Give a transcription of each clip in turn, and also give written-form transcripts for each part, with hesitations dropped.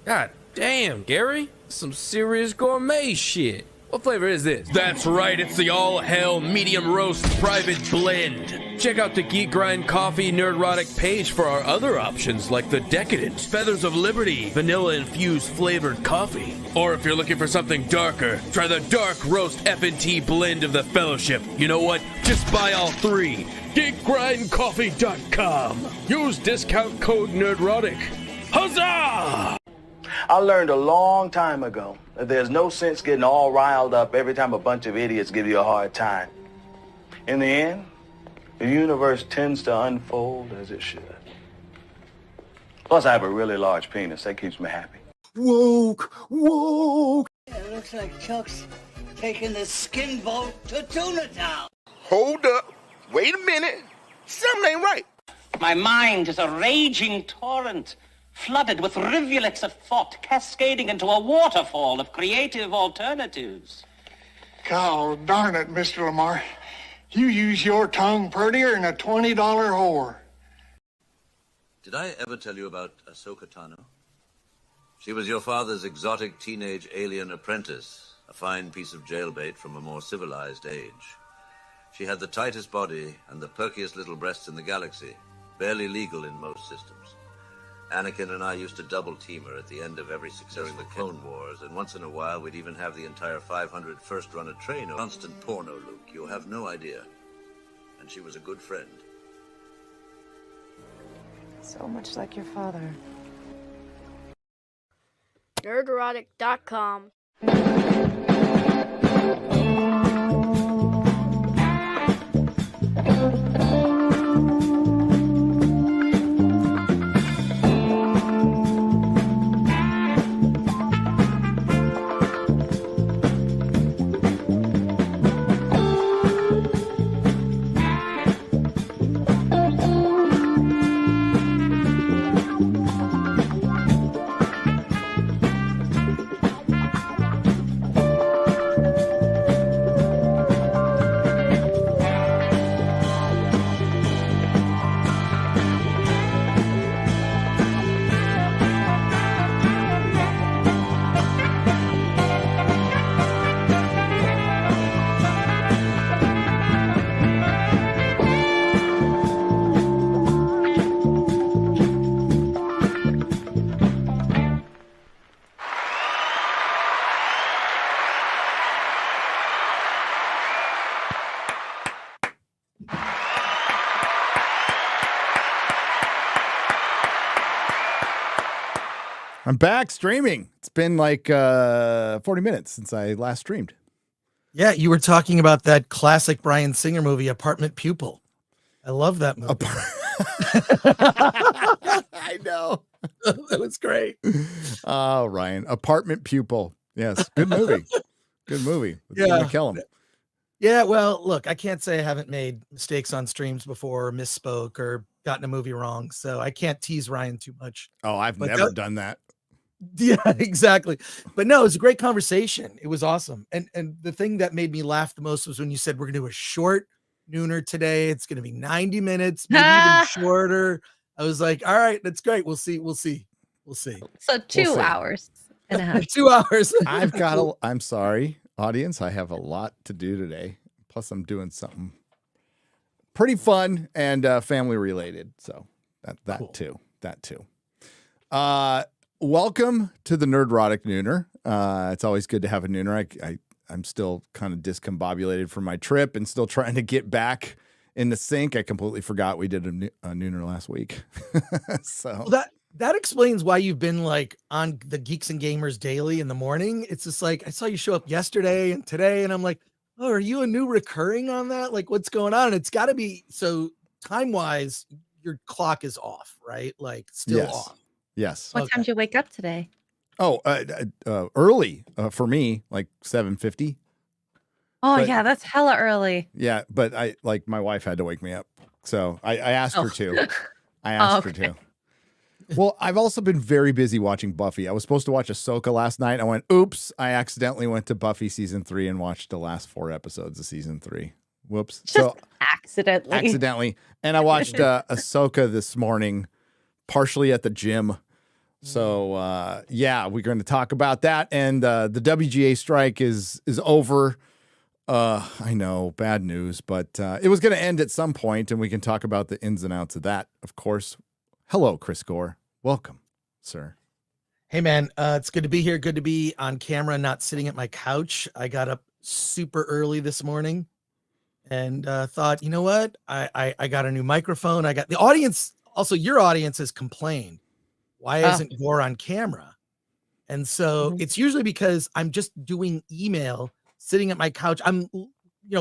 God damn, Gary. Some serious gourmet shit. What flavor is this? That's right, it's the all-hell medium roast private blend. Check out the Geek Grind Coffee Nerdrotic page for our other options like the Decadent, Feathers of Liberty, vanilla-infused flavored coffee. Or if you're looking for something darker, try the Dark Roast FNT blend of the Fellowship. You know what? Just buy all three. GeekGrindCoffee.com. Use discount code Nerdrotic. Huzzah! I learned a long time ago that there's no sense getting all riled up every time a bunch of idiots give you a hard time. In the end, the universe tends to unfold as it should. Plus, I have a really large penis. That keeps me happy. Woke. Yeah, it looks like Chuck's taking the skin boat to Tuna Town. Hold up. Wait a minute. Something ain't right. My mind is a raging torrent, flooded with rivulets of thought, cascading into a waterfall of creative alternatives. God darn it, Mr. Lamar. You use your tongue prettier than a $20 whore. Did I ever tell you about Ahsoka Tano? She was your father's exotic teenage alien apprentice, a fine piece of jailbait from a more civilized age. She had the tightest body and the perkiest little breasts in the galaxy, barely legal in most systems. Anakin and I used to double-team her at the end of every successful the Clone Wars, and once in a while we'd even have the entire 500 first run of train. Constant porno, Luke. You'll have no idea. And she was a good friend. So much like your father. Nerdrotic.com. I'm back streaming. It's been like 40 minutes since I last streamed. Yeah, you were talking about that classic Bryan Singer movie, Apartment Pupil. I love that movie. I know. That was great. Oh, Ryan. Apartment Pupil. Yes. Good movie. Good movie. Yeah. Kill him. Yeah, well, look, I can't say I haven't made mistakes on streams before, or misspoke, or gotten a movie wrong. So I can't tease Ryan too much. Oh, I've never done that. Yeah, exactly. But no, it was a great conversation. It was awesome. And the thing that made me laugh the most was when you said we're gonna do a short nooner today. It's gonna be 90 minutes, maybe even shorter. I was like, all right, that's great. We'll see. So 2 hours and a half. 2 hours. I'm sorry, audience. I have a lot to do today. Plus, I'm doing something pretty fun and family related. So that cool. too. Welcome to the Nerdrotic Nooner. It's always good to have a nooner. I'm still kind of discombobulated from my trip and still trying to get back in the sync. I completely forgot we did a nooner last week. So well, that explains why you've been like on the Geeks and Gamers daily in the morning. It's just like I saw you show up yesterday and today, and I'm like, oh, are you a new recurring on that? Like, what's going on? And it's got to be so time-wise, your clock is off, right? Like still off. Yes. What time did you wake up today? Oh, early for me, like 7:50. Oh, yeah, that's hella early. Yeah, but my wife had to wake me up, so I asked her to. I asked her to. Well, I've also been very busy watching Buffy. I was supposed to watch Ahsoka last night. I went, oops, I accidentally went to Buffy season 3 and watched the last 4 episodes of season 3. Whoops. Just accidentally. And I watched Ahsoka this morning, partially at the gym. So, yeah, we're going to talk about that. And the WGA strike is over. I know, bad news, but it was going to end at some point, and we can talk about the ins and outs of that, of course. Hello, Chris Gore. Welcome, sir. Hey, man. It's good to be here. Good to be on camera, not sitting at my couch. I got up super early this morning and thought, you know what? I got a new microphone. I got the audience. Also, your audience has complained. Why isn't Gore on camera? And so it's usually because I'm just doing email, sitting at my couch. I'm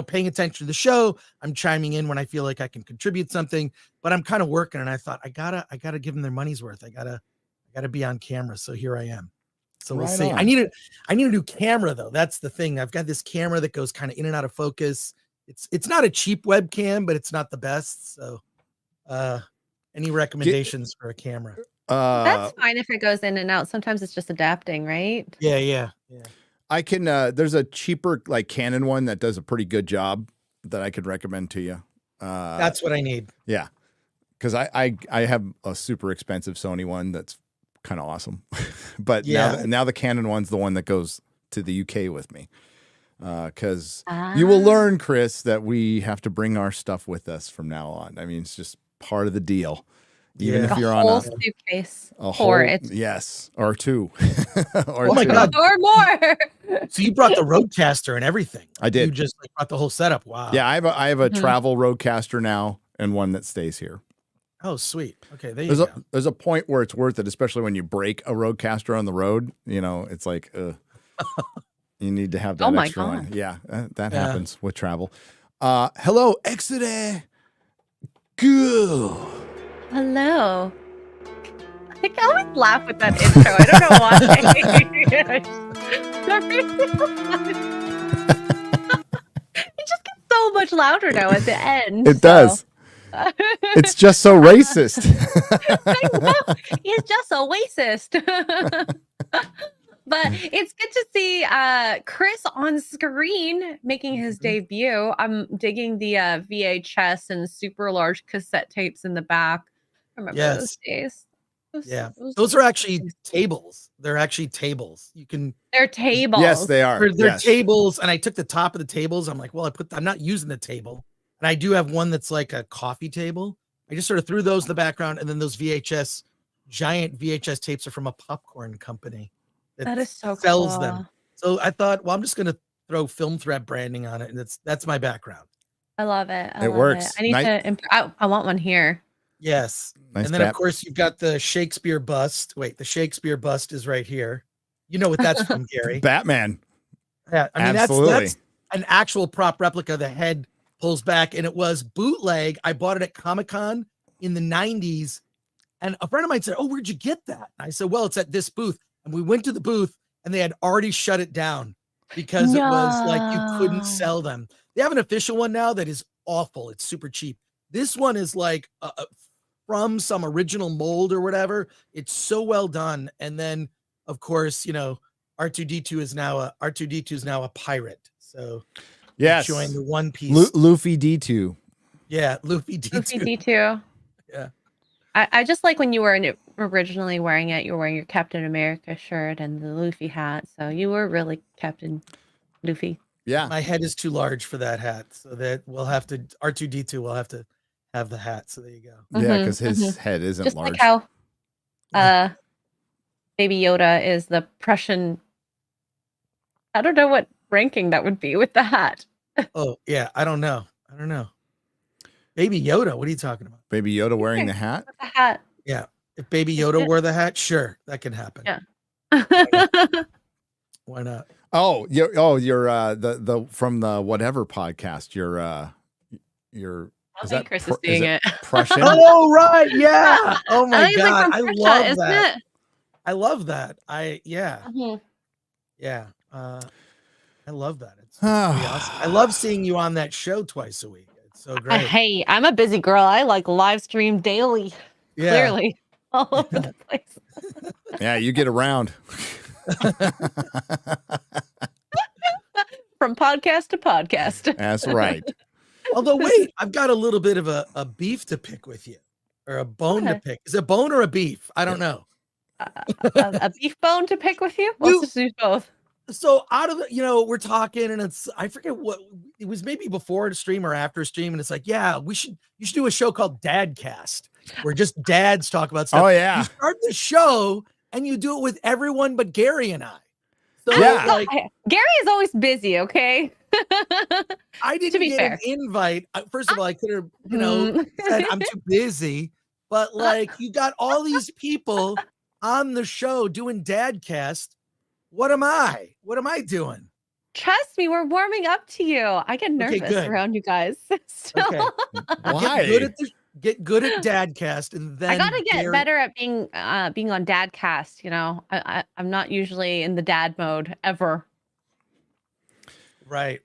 paying attention to the show. I'm chiming in when I feel like I can contribute something, but I'm kind of working. And I thought I gotta give them their money's worth. I gotta be on camera. So here I am. So we'll see. I need a new camera though. That's the thing. I've got this camera that goes kind of in and out of focus. It's not a cheap webcam, but it's not the best. So, any recommendations for a camera? That's fine if it goes in and out. Sometimes it's just adapting, right? Yeah. I can, there's a cheaper like Canon one that does a pretty good job that I could recommend to you. That's what I need. Yeah. Cause I have a super expensive Sony one that's kind of awesome, but now the Canon one's the one that goes to the UK with me. Cause you will learn, Chris, that we have to bring our stuff with us from now on. I mean, it's just part of the deal. Even if you're on a suitcase for it. Yes. Or 2. Or oh my God. Or more. So you brought the Roadcaster and everything. I did. You just brought the whole setup. Wow. Yeah. I have a travel Roadcaster now and one that stays here. Oh, sweet. Okay. There's a point where it's worth it, especially when you break a Roadcaster on the road. It's like, you need to have that extra one. Yeah. That happens with travel. Hello, Exodus. Go. Hello. I always laugh with that intro. I don't know why. It just gets so much louder now at the end. It does. It's just so racist. I know. It's just so racist. But it's good to see Chris on screen making his debut. I'm digging the VHS and super large cassette tapes in the back. Remember those days? Those are actually tables. They're actually tables. They're tables. Yes, they are. They're tables. And I took the top of the tables. I'm like, well, I'm not using the table. And I do have one that's like a coffee table. I just sort of threw those in the background. And then those giant VHS tapes are from a popcorn company that is so sells cool. them. So I thought, well, I'm just going to throw Film Threat branding on it. And that's my background. I love it. It works. I need to. I want one here. Yes. Nice. And then, of course, you've got the Shakespeare bust. Wait, the Shakespeare bust is right here. You know what that's from, Gary? Batman. Yeah. I mean, that's an actual prop replica. The head pulls back, and it was bootleg. I bought it at Comic-Con in the 90s. And a friend of mine said, oh, where'd you get that? And I said, well, it's at this booth. And we went to the booth, and they had already shut it down because it was like you couldn't sell them. They have an official one now that is awful. It's super cheap. This one is like from some original mold or whatever. It's so well done. And then, of course, R2D2 is now a pirate. So yes, showing the One Piece. Luffy D2. Yeah, Luffy D2. Luffy D2. Yeah. I just like when you were originally wearing it. You were wearing your Captain America shirt and the Luffy hat. So you were really Captain Luffy. Yeah. My head is too large for that hat. So that R2D2 will have to have the hat. So there you go. Yeah, because his head isn't just large. Like how Baby Yoda is the Prussian. I don't know what ranking that would be with the hat. Oh, yeah. I don't know. Baby Yoda. What are you talking about? Baby Yoda wearing the hat? The hat. Yeah. If Baby Yoda wore the hat, sure, that can happen. Yeah. Why not? Oh, you're the from the whatever podcast. You're I think Chris is seeing it. Prussian? Oh right, yeah. Oh my think it's like god, from I Prussia, love isn't that. it? I love that. Yeah. Mhm. Yeah. I love that. It's pretty awesome. I love seeing you on that show twice a week. It's so great. Hey, I'm a busy girl. I like live stream daily. Yeah. Clearly, all over the place. Yeah, you get around. From podcast to podcast. That's right. Although, wait, I've got a little bit of a beef to pick with you, or a bone to pick. Is it a bone or a beef? I don't know. A beef bone to pick with you? Let's just do both. So out of the, we're talking, and I forget what it was, maybe before a stream or after a stream, and it's like, yeah, you should do a show called Dadcast, where just dads talk about stuff. Oh yeah. You start the show and you do it with everyone but Gary and I. So Gary is always busy, okay? I didn't get an invite. First of all, I could have, said I'm too busy, but like you got all these people on the show doing Dadcast. What am I? What am I doing? Trust me, we're warming up to you. I get nervous around you guys. Okay. Why? Get good at Dadcast, and then I gotta get better at being on Dadcast. I'm not usually in the dad mode ever. Right.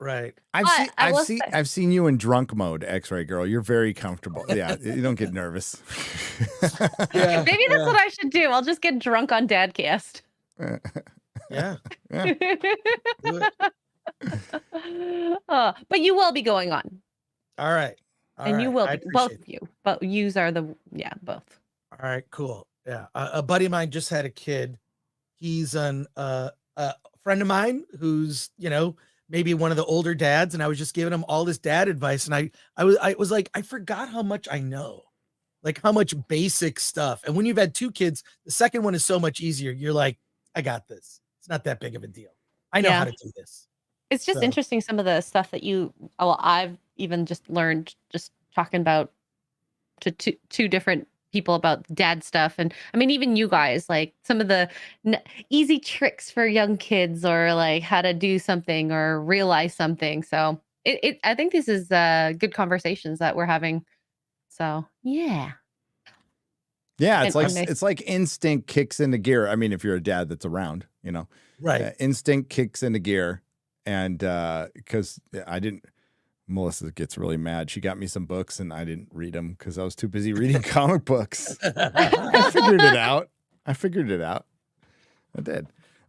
I've seen you in drunk mode, X-Ray Girl. You're very comfortable. Yeah, you don't get nervous. Yeah, maybe that's what I should do. I'll just get drunk on Dadcast. Yeah. But you will be going on. All right. And you will be, both of you. But yous are both. All right, cool. Yeah. A buddy of mine just had a kid. He's a friend of mine who's, maybe one of the older dads, and I was just giving him all this dad advice. And I was like, I forgot how much I know, like how much basic stuff. And when you've had two kids, the second one is so much easier. You're like, I got this. It's not that big of a deal. I know how to do this. It's just interesting, some of the stuff that I've even just learned just talking about to two different people about dad stuff. And I mean, even you guys, like some of the easy tricks for young kids, or like how to do something or realize something. So I think this is good conversations that we're having. So yeah. Yeah, it's like instinct kicks into gear. I mean, if you're a dad that's around, right? Instinct kicks into gear, and because Melissa gets really mad. She got me some books, and I didn't read them because I was too busy reading comic books. I figured it out. I did.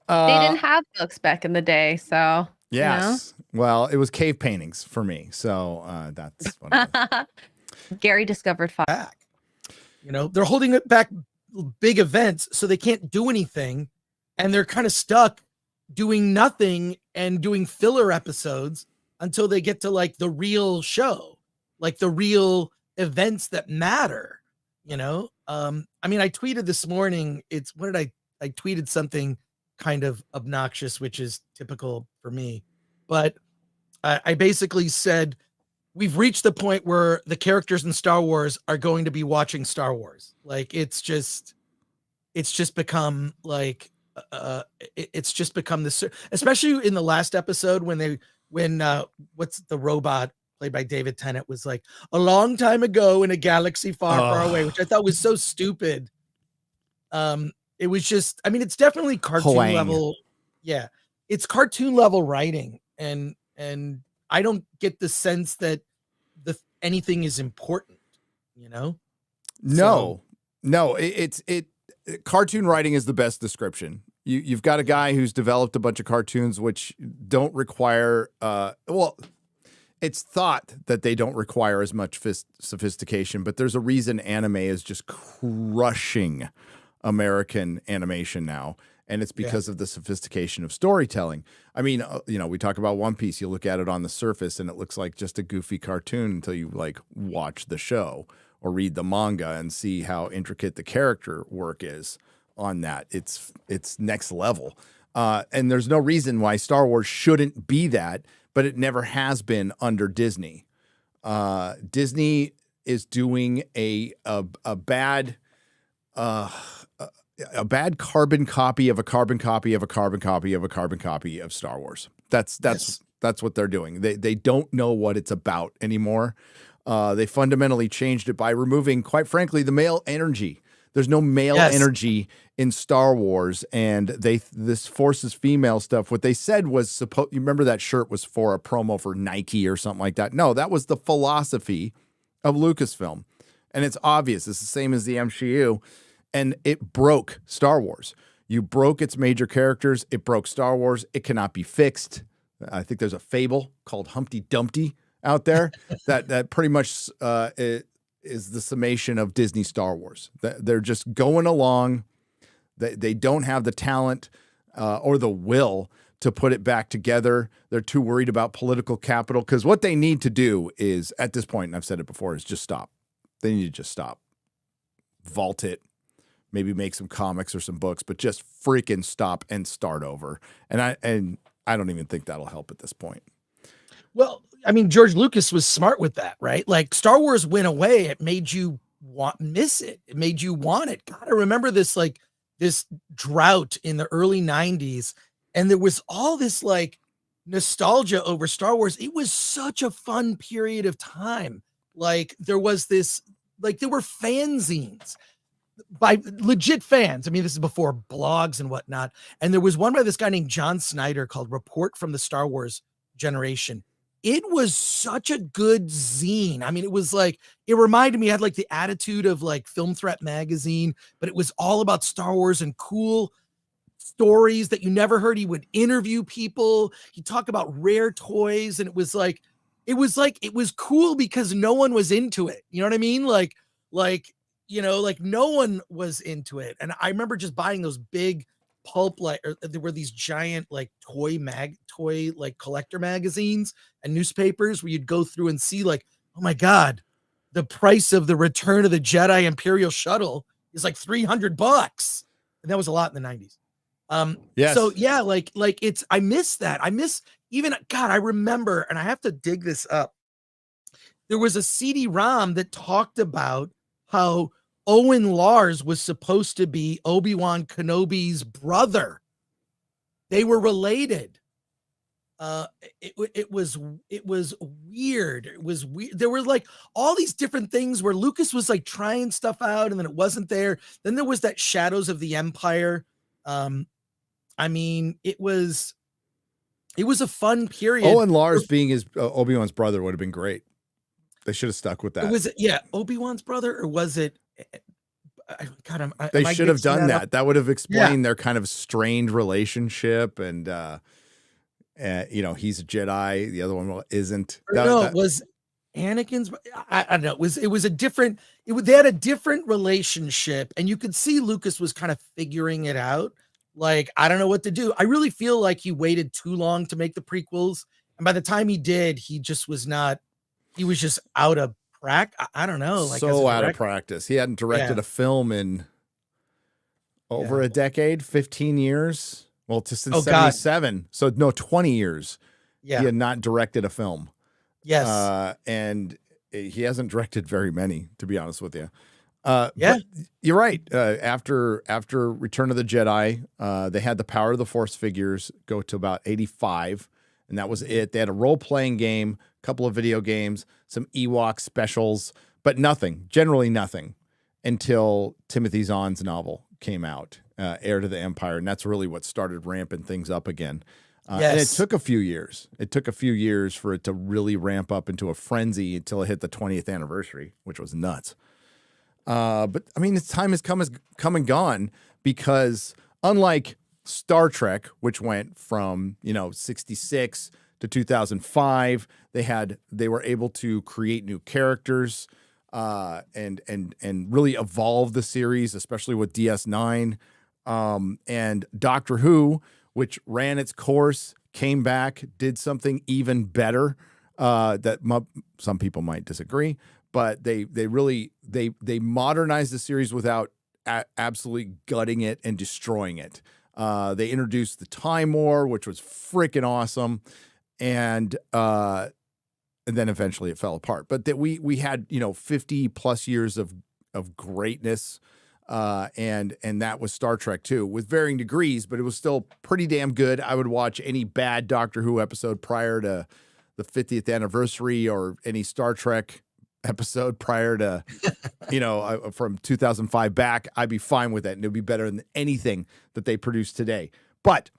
They didn't have books back in the day, so yes. Well, it was cave paintings for me, so that's what it was. Gary discovered back. They're holding it back, big events, so they can't do anything, and they're kind of stuck doing nothing and doing filler episodes until they get to like the real show, like the real events that matter. I mean, I tweeted this morning. I tweeted something kind of obnoxious, which is typical for me, but I basically said, we've reached the point where the characters in Star Wars are going to be watching Star Wars. Like it's just become like, it's just become this, especially in the last episode when what's the robot played by David Tennant was like, a long time ago in a galaxy far, far away, which I thought was so stupid. It was just, I mean, it's definitely cartoon level. Yeah. It's cartoon level writing. And I don't get the sense that anything is important, No, it's cartoon writing is the best description. You've got a guy who's developed a bunch of cartoons which don't require, it's thought that they don't require as much sophistication, but there's a reason anime is just crushing American animation now. And it's because of the sophistication of storytelling. I mean, we talk about One Piece. You look at it on the surface and it looks like just a goofy cartoon until you like watch the show or read the manga and see how intricate the character work is on that. It's next level. And there's no reason why Star Wars shouldn't be that, but it never has been under Disney. Disney is doing a bad a bad carbon copy of a carbon copy of a carbon copy of a carbon copy of Star Wars. That's what they're doing. They don't know what it's about anymore. They fundamentally changed it by removing, quite frankly, the male energy. There's no male energy in Star Wars, and this forces female stuff. What they said was you remember that shirt was for a promo for Nike or something like that. No, that was the philosophy of Lucasfilm. And it's obvious. It's the same as the MCU. And it broke Star Wars. You broke its major characters. It broke Star Wars. It cannot be fixed. I think there's a fable called Humpty Dumpty out there that pretty much is the summation of Disney Star Wars. They're just going along. They don't have the talent or the will to put it back together. They're too worried about political capital, because what they need to do is, at this point, and I've said it before, is just stop. They need to just stop. Vault it. Maybe make some comics or some books, but just freaking stop and start over. And I don't even think that'll help at this point. Well, I mean, George Lucas was smart with that, right? Like, Star Wars went away. It made you miss it. It made you want it. God, I remember this drought in the early 90s. And there was all this like nostalgia over Star Wars. It was such a fun period of time. Like, there was this, like, there were fanzines by legit fans. I mean, this is before blogs and whatnot. And there was one by this guy named John Snyder called Report from the Star Wars Generation. It was such a good zine. I mean, it was like, it reminded me, it had like the attitude of like Film Threat magazine, but it was all about Star Wars and cool stories that you never heard. He would interview people. He'd talk about rare toys. And it was cool because no one was into it. You know what I mean? Like, no one was into it. And I remember just buying those big pulp, there were these giant like toy like collector magazines and newspapers where you'd go through and see like, oh my God, the price of the Return of the Jedi Imperial shuttle is like $300. And that was a lot in the 90s. Yes. So yeah, I miss that. I remember, and I have to dig this up. There was a CD-ROM that talked about how Owen Lars was supposed to be Obi-Wan Kenobi's brother. They were related. It was weird. It was weird. There were like all these different things where Lucas was like trying stuff out and then it wasn't there. Then there was that Shadows of the Empire. I mean, it was a fun period. Owen Lars being his Obi-Wan's brother would have been great. They should have stuck with that. Was it, Obi-Wan's brother, or was it? They should have done that. That would have explained their kind of strained relationship, and he's a Jedi, the other one isn't. It was Anakin's. I don't know. It was a different. They had a different relationship, and you could see Lucas was kind of figuring it out. Like, I don't know what to do. I really feel like he waited too long to make the prequels, and by the time he did, he just was not. He was just out of practice. I don't know. Like, so out of practice. He hadn't directed a film in over a decade, 15 years. Well, since 77. God. So no, 20 years. Yeah. He had not directed a film. Yes. And he hasn't directed very many, to be honest with you. But you're right. After Return of the Jedi, they had the Power of the Force figures go to about 85. And that was it. They had a role-playing game, a couple of video games, some Ewok specials, but generally nothing, until Timothy Zahn's novel came out, Heir to the Empire. And that's really what started ramping things up again. And it took a few years. It took a few years for it to really ramp up into a frenzy until it hit the 20th anniversary, which was nuts. But, I mean, its time has come and gone, because unlike Star Trek, which went from 66 to 2005, they were able to create new characters and really evolve the series, especially with DS9, and Doctor Who, which ran its course, came back, did something even better. That some people might disagree, but they modernized the series without absolutely gutting it and destroying it. They introduced the Time War, which was freaking awesome, and then eventually it fell apart. But that we had 50 plus years of greatness and that was Star Trek too, with varying degrees, but it was still pretty damn good. I would watch any bad Doctor Who episode prior to the 50th anniversary, or any Star Trek episode prior to, from 2005 back. I'd be fine with that, and it'd be better than anything that they produce today. But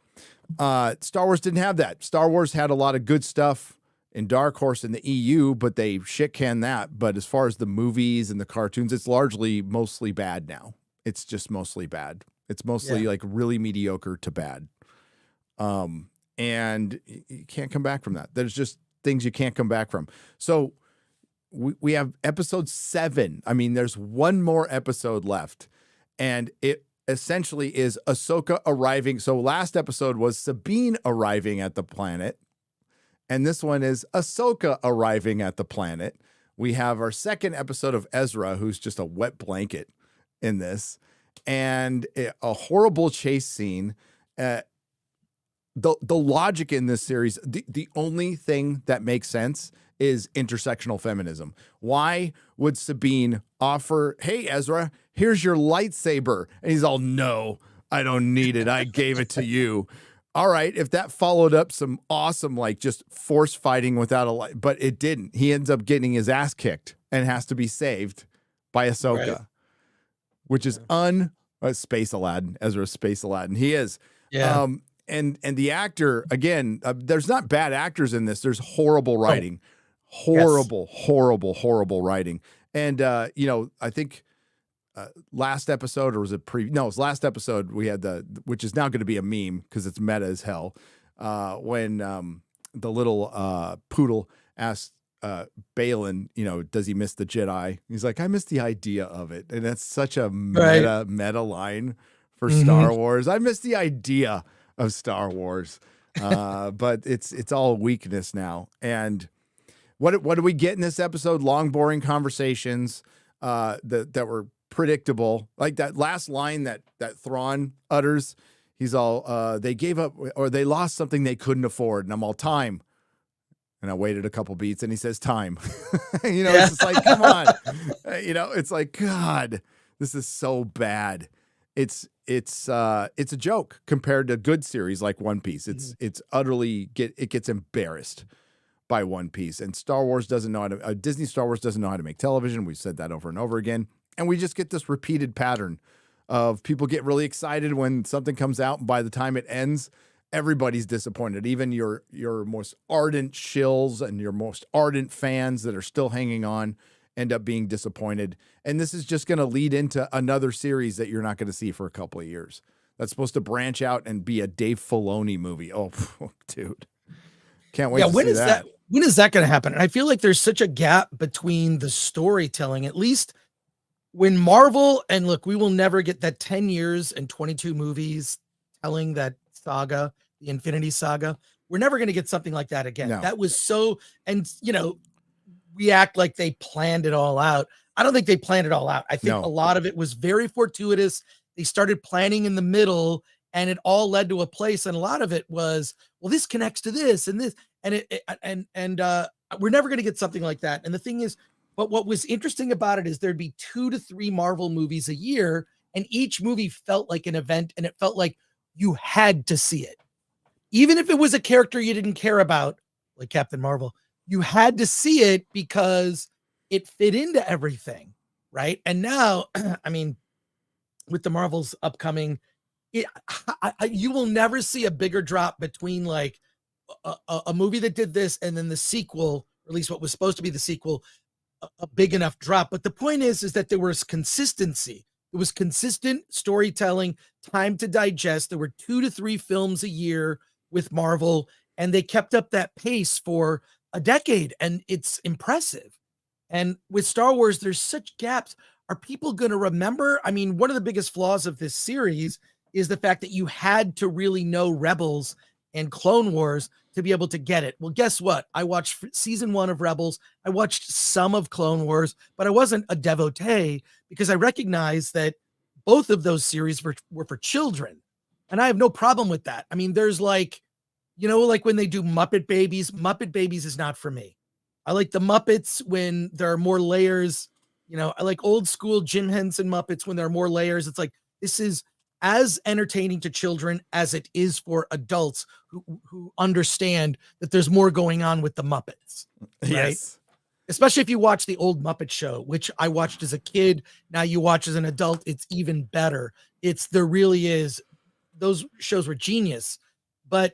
Star Wars didn't have that. Star Wars had a lot of good stuff in Dark Horse in the EU, but they shit can that. But as far as the movies and the cartoons, it's mostly bad now. It's just mostly bad. It's mostly like really mediocre to bad. And you can't come back from that. There's just things you can't come back from. So we have episode 7. I mean, there's one more episode left, and it essentially is Ahsoka arriving. So last episode was Sabine arriving at the planet, and this one is Ahsoka arriving at the planet. We have our second episode of Ezra, who's just a wet blanket in this, and a horrible chase scene. The logic in this series, the only thing that makes sense is intersectional feminism. Why would Sabine offer, hey, Ezra, here's your lightsaber? And he's all, no, I don't need it. I gave it to you. All right, if that followed up some awesome, like just force fighting without a light, but it didn't. He ends up getting his ass kicked and has to be saved by Ahsoka, right. Which is Space Aladdin. Ezra's Space Aladdin. He is. Yeah. And the actor, again, there's not bad actors in this. There's horrible writing. Horrible writing. And, I think last episode, or was it it was last episode, we had which is now going to be a meme because it's meta as hell, when the little poodle asked Balin, does he miss the Jedi? He's like, I miss the idea of it. And that's such a meta line for Star Wars. I miss the idea of Star Wars. But it's all weakness now. And what do we get in this episode? Long, boring conversations that were predictable. Like that last line that Thrawn utters. He's all, they gave up, or they lost something they couldn't afford. And I'm all, time. And I waited a couple beats, and he says, time. It's just like, come on. It's like, God, this is so bad. It's a joke compared to good series like One Piece. It's utterly gets embarrassed by One Piece, and Star Wars doesn't know how to. Disney Star Wars doesn't know how to make television. We've said that over and over again, and we just get this repeated pattern of people get really excited when something comes out, and by the time it ends, everybody's disappointed. Even your most ardent shills and your most ardent fans that are still hanging on end up being disappointed. And this is just going to lead into another series that you're not going to see for a couple of years. That's supposed to branch out and be a Dave Filoni movie. Oh, dude. Can't wait to see that. When is that going to happen? And I feel like there's such a gap between the storytelling, at least when Marvel, and look, we will never get that 10 years and 22 movies telling that saga, the Infinity Saga. We're never going to get something like that again. No. That was so, and we act like they planned it all out. I don't think they planned it all out. I think a lot of it was very fortuitous. They started planning in the middle, and it all led to a place. And a lot of it was, well, this connects to this and this, and we're never going to get something like that. And the thing is, but what was interesting about it is there'd be 2 to 3 Marvel movies a year, and each movie felt like an event, and it felt like you had to see it. Even if it was a character you didn't care about, like Captain Marvel, you had to see it because it fit into everything, right? And now, I mean, with the Marvels upcoming, you will never see a bigger drop between like a movie that did this and then the sequel, or at least what was supposed to be the sequel, a big enough drop. But the point is that there was consistency. It was consistent storytelling, time to digest. There were 2 to 3 films a year with Marvel, and they kept up that pace for a decade, and it's impressive. And with Star Wars, there's such gaps. Are people going to remember? I mean, one of the biggest flaws of this series is the fact that you had to really know Rebels and Clone Wars to be able to get it. Well, guess what? I watched season 1 of Rebels. I watched some of Clone Wars, but I wasn't a devotee because I recognized that both of those series were for children. And I have no problem with that. I mean, there's like, like when they do Muppet Babies is not for me. I like the Muppets when there are more layers, You know, I like old school Jim Henson Muppets when there are more layers. It's like, this is as entertaining to children as it is for adults who understand that there's more going on with the Muppets. Right? Yes. Especially if you watch the old Muppet Show, which I watched as a kid. Now you watch as an adult, it's even better. There really is. Those shows were genius. But,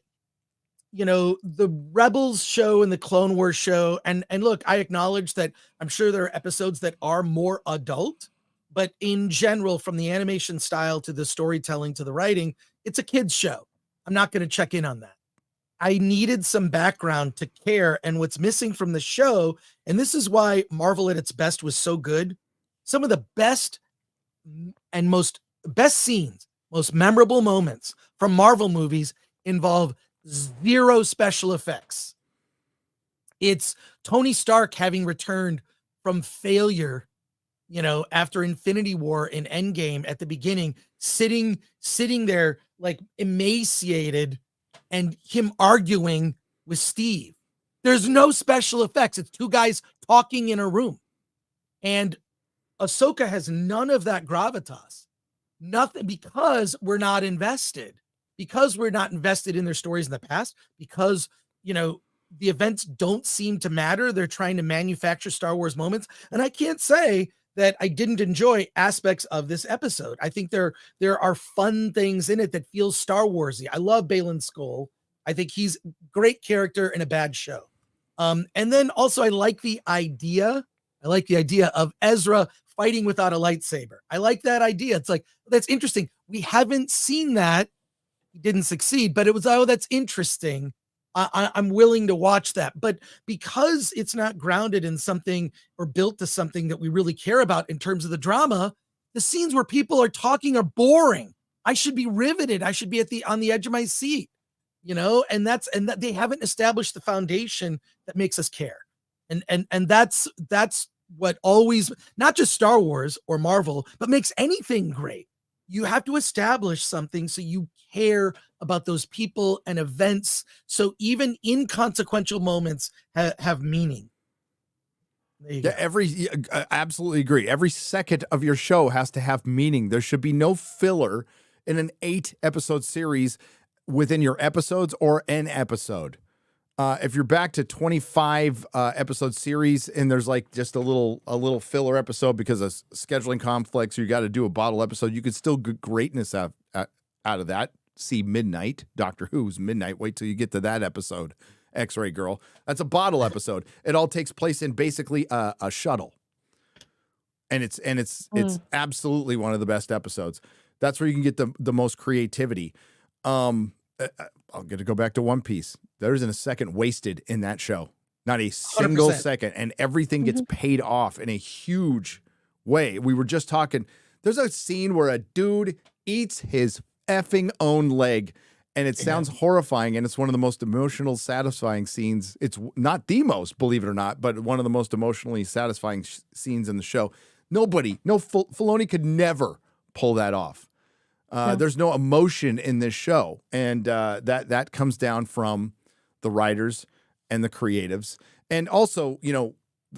you know, the Rebels show and the Clone Wars show, and look, I acknowledge that I'm sure there are episodes that are more adult, but in general, from the animation style to the storytelling to the writing, it's a kid's show. I'm not going to check in on that. I needed some background to care, and what's missing from the show, and this is why Marvel at its best was so good, some of the best scenes, most memorable moments from Marvel movies involve zero special effects. It's Tony Stark having returned from failure, you know, after Infinity War in Endgame at the beginning, sitting there like emaciated, and him arguing with Steve. There's no special effects. It's two guys talking in a room. And Ahsoka has none of that gravitas. Nothing, because we're not invested. Because we're not invested in their stories in the past. Because, you know, the events don't seem to matter. They're trying to manufacture Star Wars moments. And I can't say that I didn't enjoy aspects of this episode. I think there are fun things in it that feel Star Warsy. I love Baylan Skoll. I think he's a great character in a bad show. And then also I like the idea of Ezra fighting without a lightsaber. I like that idea. It's like, that's interesting. We haven't seen that. He didn't succeed, but it was, oh, that's interesting. I'm willing to watch that. But because it's not grounded in something or built to something that we really care about in terms of the drama, the scenes where people are talking are boring. I should be riveted. I should be on the edge of my seat, you know, and that they haven't established the foundation that makes us care. And that's what always, not just Star Wars or Marvel, but makes anything great. You have to establish something so you care about those people and events. So even inconsequential moments have meaning. Absolutely agree. Every second of your show has to have meaning. There should be no filler in an 8-episode series within your episodes or an episode. If you're back to 25 episode series and there's like just a little filler episode because of scheduling conflicts, or you got to do a bottle episode, you could still get greatness out of that. See Midnight, Doctor Who's Midnight. Wait till you get to that episode. X-Ray Girl. That's a bottle episode. It all takes place in basically a shuttle, and it's absolutely one of the best episodes. That's where you can get the most creativity. I'm going to go back to One Piece. There isn't a second wasted in that show. Not a single 100%. second. And everything gets paid off in a huge way. We were just talking. There's a scene where a dude eats his effing own leg. And it sounds horrifying. And it's one of the most emotional, satisfying scenes. It's not the most, believe it or not, but one of the most emotionally satisfying scenes in the show. Filoni could never pull that off. There's no emotion in this show, and that comes down from the writers and the creatives. And also, you know,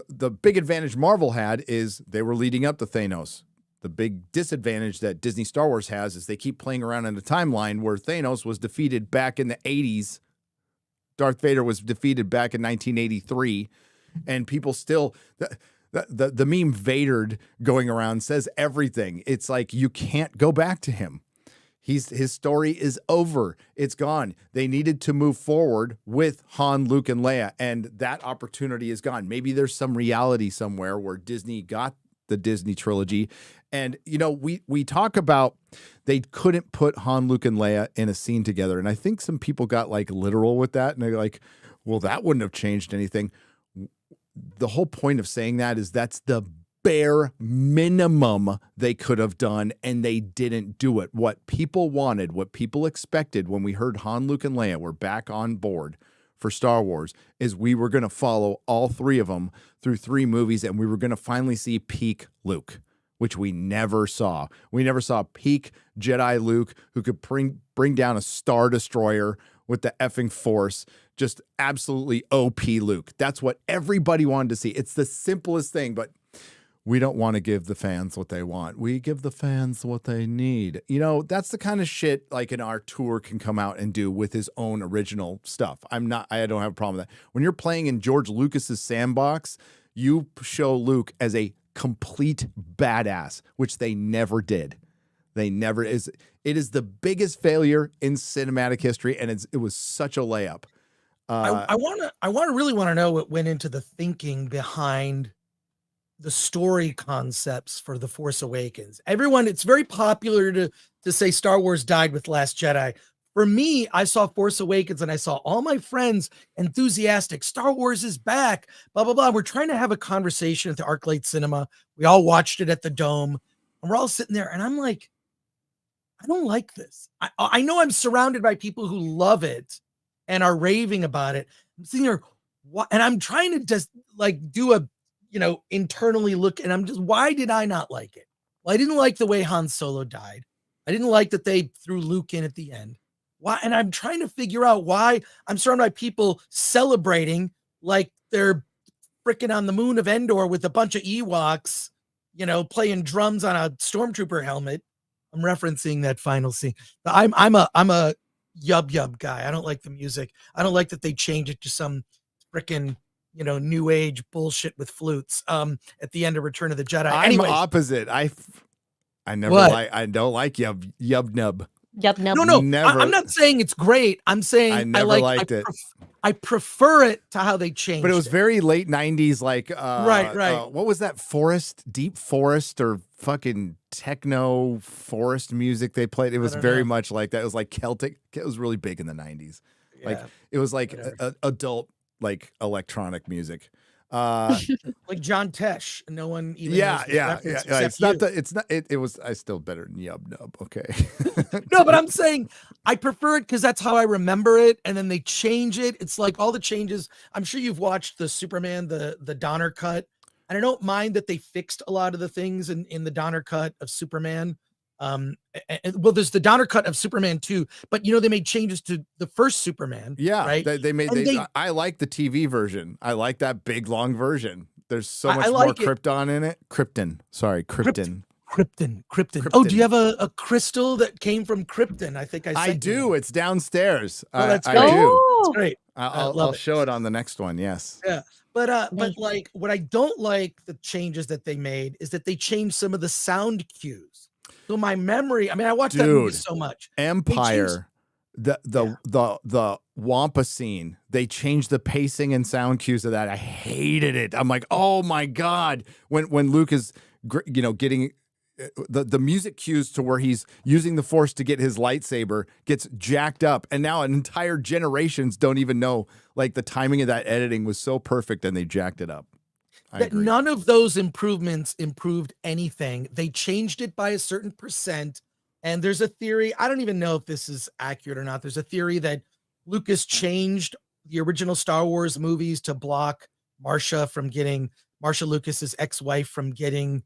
the big advantage Marvel had is they were leading up to Thanos. The big disadvantage that Disney Star Wars has is they keep playing around in a timeline where Thanos was defeated back in the 80s. Darth Vader was defeated back in 1983, and people still the meme Vadered going around says everything. It's like you can't go back to him. His story is over. It's gone. They needed to move forward with Han, Luke, and Leia, and that opportunity is gone. Maybe there's some reality somewhere where Disney got the Disney trilogy. And, you know, we talk about they couldn't put Han, Luke, and Leia in a scene together. And I think some people got like literal with that. And they're like, well, that wouldn't have changed anything. The whole point of saying that is that's the bare minimum they could have done, and they didn't do it. What people wanted, what people expected when we heard Han, Luke, and Leia were back on board for Star Wars is we were going to follow all three of them through 3 movies, and we were going to finally see peak Luke, which we never saw. We never saw peak Jedi Luke who could bring down a Star Destroyer with the effing Force. Just absolutely OP Luke. That's what everybody wanted to see. It's the simplest thing, but we don't want to give the fans what they want. We give the fans what they need. You know, that's the kind of shit like an auteur can come out and do with his own original stuff. I don't have a problem with that. When you're playing in George Lucas's sandbox, you show Luke as a complete badass, which they never did. They never is. It is the biggest failure in cinematic history, and it was such a layup. I really want to know what went into the thinking behind the story concepts for The Force Awakens. Everyone, it's very popular to say Star Wars died with Last Jedi. For me, I saw Force Awakens and I saw all my friends enthusiastic. Star Wars is back, blah, blah, blah. We're trying to have a conversation at the ArcLight Cinema. We all watched it at the Dome, and we're all sitting there, and I'm like, I don't like this. I know I'm surrounded by people who love it and are raving about it. I'm sitting there, and I'm trying to just like do a, internally look, and I'm just, why did I not like it? Well, I didn't like the way Han Solo died. I didn't like that they threw Luke in at the end. Why? And I'm trying to figure out why I'm surrounded by people celebrating like they're freaking on the moon of Endor with a bunch of Ewoks, playing drums on a stormtrooper helmet. I'm referencing that final scene. I'm a yub guy. I don't like the music. I don't like that they change it to some freaking new age bullshit with flutes at the end of Return of the Jedi. I'm opposite. I don't like yub nub. Yep, no, no. Never. I'm not saying it's great. I'm saying I never liked it. I prefer it to how they changed. But it was very late 90s, like right. What was that deep forest or fucking techno forest music they played? It was very much like that. It was like Celtic. It was really big in the 90s. Yeah, like it was like adult like electronic music. Like John Tesh. No one even yeah. It's not you. It was I still better than Yub Nub. Okay. No, but I'm saying I prefer it because that's how I remember it, and then they change it. It's like all the changes. I'm sure you've watched the Superman, the Donner cut, and I don't mind that they fixed a lot of the things in the Donner cut of Superman. Well, there's the Donner cut of Superman 2, but they made changes to the first Superman. Yeah, right. I like the TV version. I like that big long version. There's so much more Krypton in it. Krypton. Oh, do you have a crystal that came from Krypton? I think I do. It's downstairs. That's I great. do. It's great. I'll show it on the next one. Yes. Yeah. But like what I don't like the changes that they made is that they changed some of the sound cues. So my memory, I watched that movie so much. Empire, the Wampa scene, they changed the pacing and sound cues of that. I hated it. I'm like, oh my God. When Luke is, getting the music cues to where he's using the Force to get his lightsaber gets jacked up. And now entire generations don't even know, like the timing of that editing was so perfect and they jacked it up. That none of those improvements improved anything. They changed it by a certain percent. And there's a theory, I don't even know if this is accurate or not. There's a theory that Lucas changed the original Star Wars movies to block Marsha Lucas's ex-wife from getting,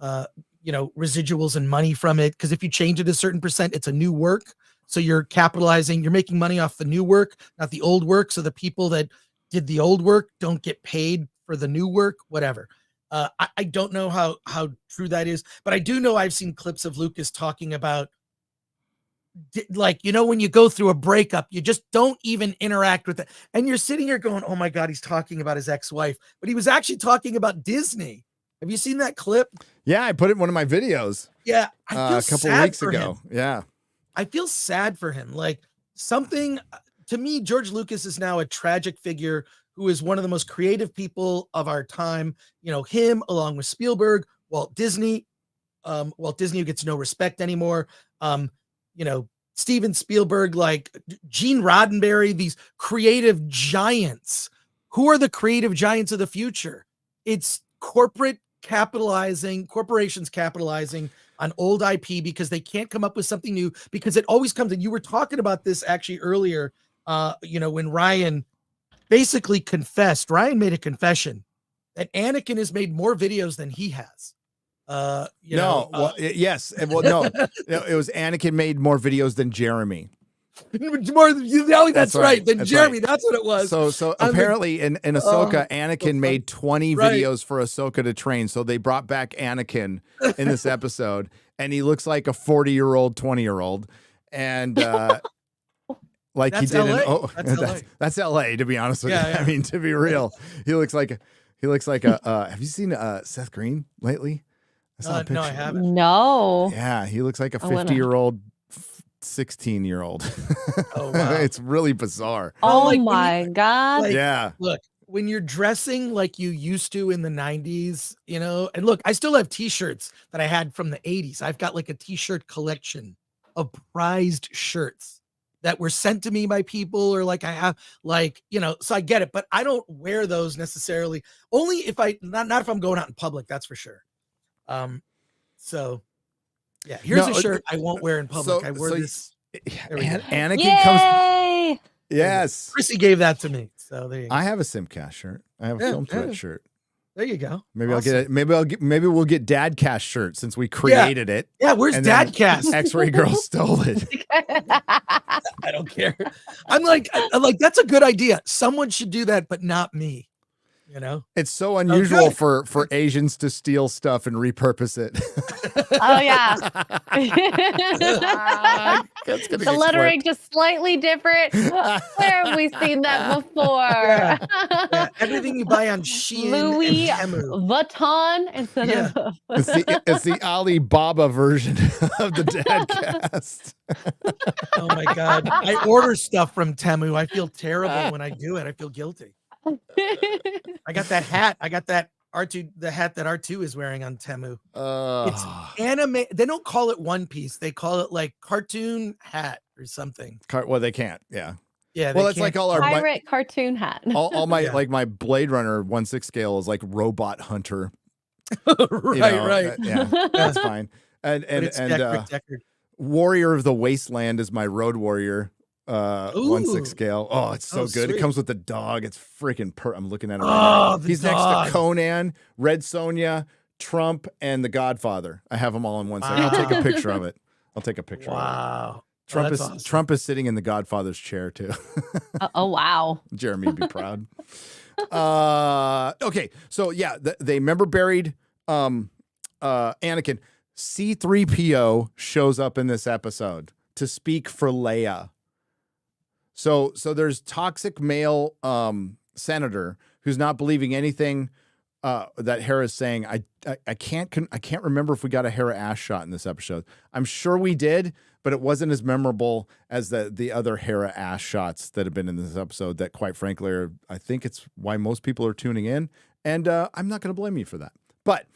residuals and money from it. Because if you change it a certain percent, it's a new work. So you're making money off the new work, not the old work. So the people that did the old work don't get paid for the new work, whatever. I don't know how true that is, but I do know I've seen clips of Lucas talking about, like, when you go through a breakup, you just don't even interact with it. And you're sitting here going, oh my God, he's talking about his ex-wife, but he was actually talking about Disney. Have you seen that clip? Yeah, I put it in one of my videos. Yeah, I feel a couple sad weeks for ago. him. Yeah. I feel sad for him. Like, something, to me, George Lucas is now a tragic figure who is one of the most creative people of our time. Him along with Spielberg, Walt Disney. Walt Disney gets no respect anymore. Steven Spielberg, like Gene Roddenberry, these creative giants. Who are the creative giants of the future? It's corporations capitalizing on old IP because they can't come up with something new, because it always comes. And you were talking about this actually earlier, when Ryan basically Ryan made a confession that Anakin has made more videos than he has. Yes. Well, no, it was Anakin made more videos than Jeremy. More than you yelling, that's right. Then That's Jeremy, right. that's what it was. So apparently in Ahsoka, Anakin made 20 videos for Ahsoka to train. So they brought back Anakin in this episode, and he looks like a 40-year-old, 20-year-old. And like That's he did LA. that's LA, to be honest with you. Yeah. I mean, to be real. He looks like a have you seen Seth Green lately? I saw a picture. No, I haven't. No. Yeah, he looks like a I wanna- 50-year-old, 16-year-old. Oh, wow. It's really bizarre. Oh like, when my God. like, Yeah. Look, when you're dressing like you used to in the 90s, you know, and look, I still have t-shirts that I had from the 80s. I've got like a t-shirt collection of prized shirts that were sent to me by people, or like I have, like, you know, so I get it, but I don't wear those necessarily. Only if not if I'm going out in public, that's for sure. So yeah, here's a shirt I won't wear in public. I wore this. Anakin comes. Yay! Yes. Chrissy gave that to me. So there you go. I have a Simcast shirt. I have a Film Threat shirt. There you go. Maybe I'll get it. Maybe we'll get Dadcast shirt since we created it. Yeah, where's and then Dadcast? X-Ray Girl stole it. I don't care. I'm like, that's a good idea. Someone should do that, but not me. You know, It's so unusual for Asians to steal stuff and repurpose it. Oh yeah. That's gonna The get lettering just slightly different. Where have we seen that before? Yeah, everything you buy on Shein Louis and Temu. Vuitton instead of It's the Alibaba version of the Dadcast. Oh my God. I order stuff from Temu. I feel terrible when I do it. I feel guilty. I got that hat. I got that R2, the hat that R2 is wearing on Temu. It's anime. They don't call it One Piece. They call it like cartoon hat or something. Well, they can't. Yeah. Yeah. Well, it's like all our pirate cartoon hat. all my Yeah. like my Blade Runner 1/6 scale is like Robot Hunter. Right. Yeah, that's fine. And Deckard. Warrior of the Wasteland is my Road Warrior 1/6 scale. Oh, it's so good. Sweet. It comes with the dog. It's freaking I'm looking at it right Oh, now. the He's dog. next to Conan, Red Sonja, Trump, and the Godfather. I have them all in one second. I'll take a picture of it. Of it. Wow. Trump that's is awesome. Trump is sitting in the Godfather's chair too. Oh wow. Jeremy would be proud. Okay, so yeah, they remember buried Anakin. C-3PO shows up in this episode to speak for Leia. So there's toxic male senator who's not believing anything that Hera's saying. I can't remember if we got a Hera ass shot in this episode. I'm sure we did, but it wasn't as memorable as the other Hera ass shots that have been in this episode that, quite frankly, I think it's why most people are tuning in. And I'm not going to blame you for that. But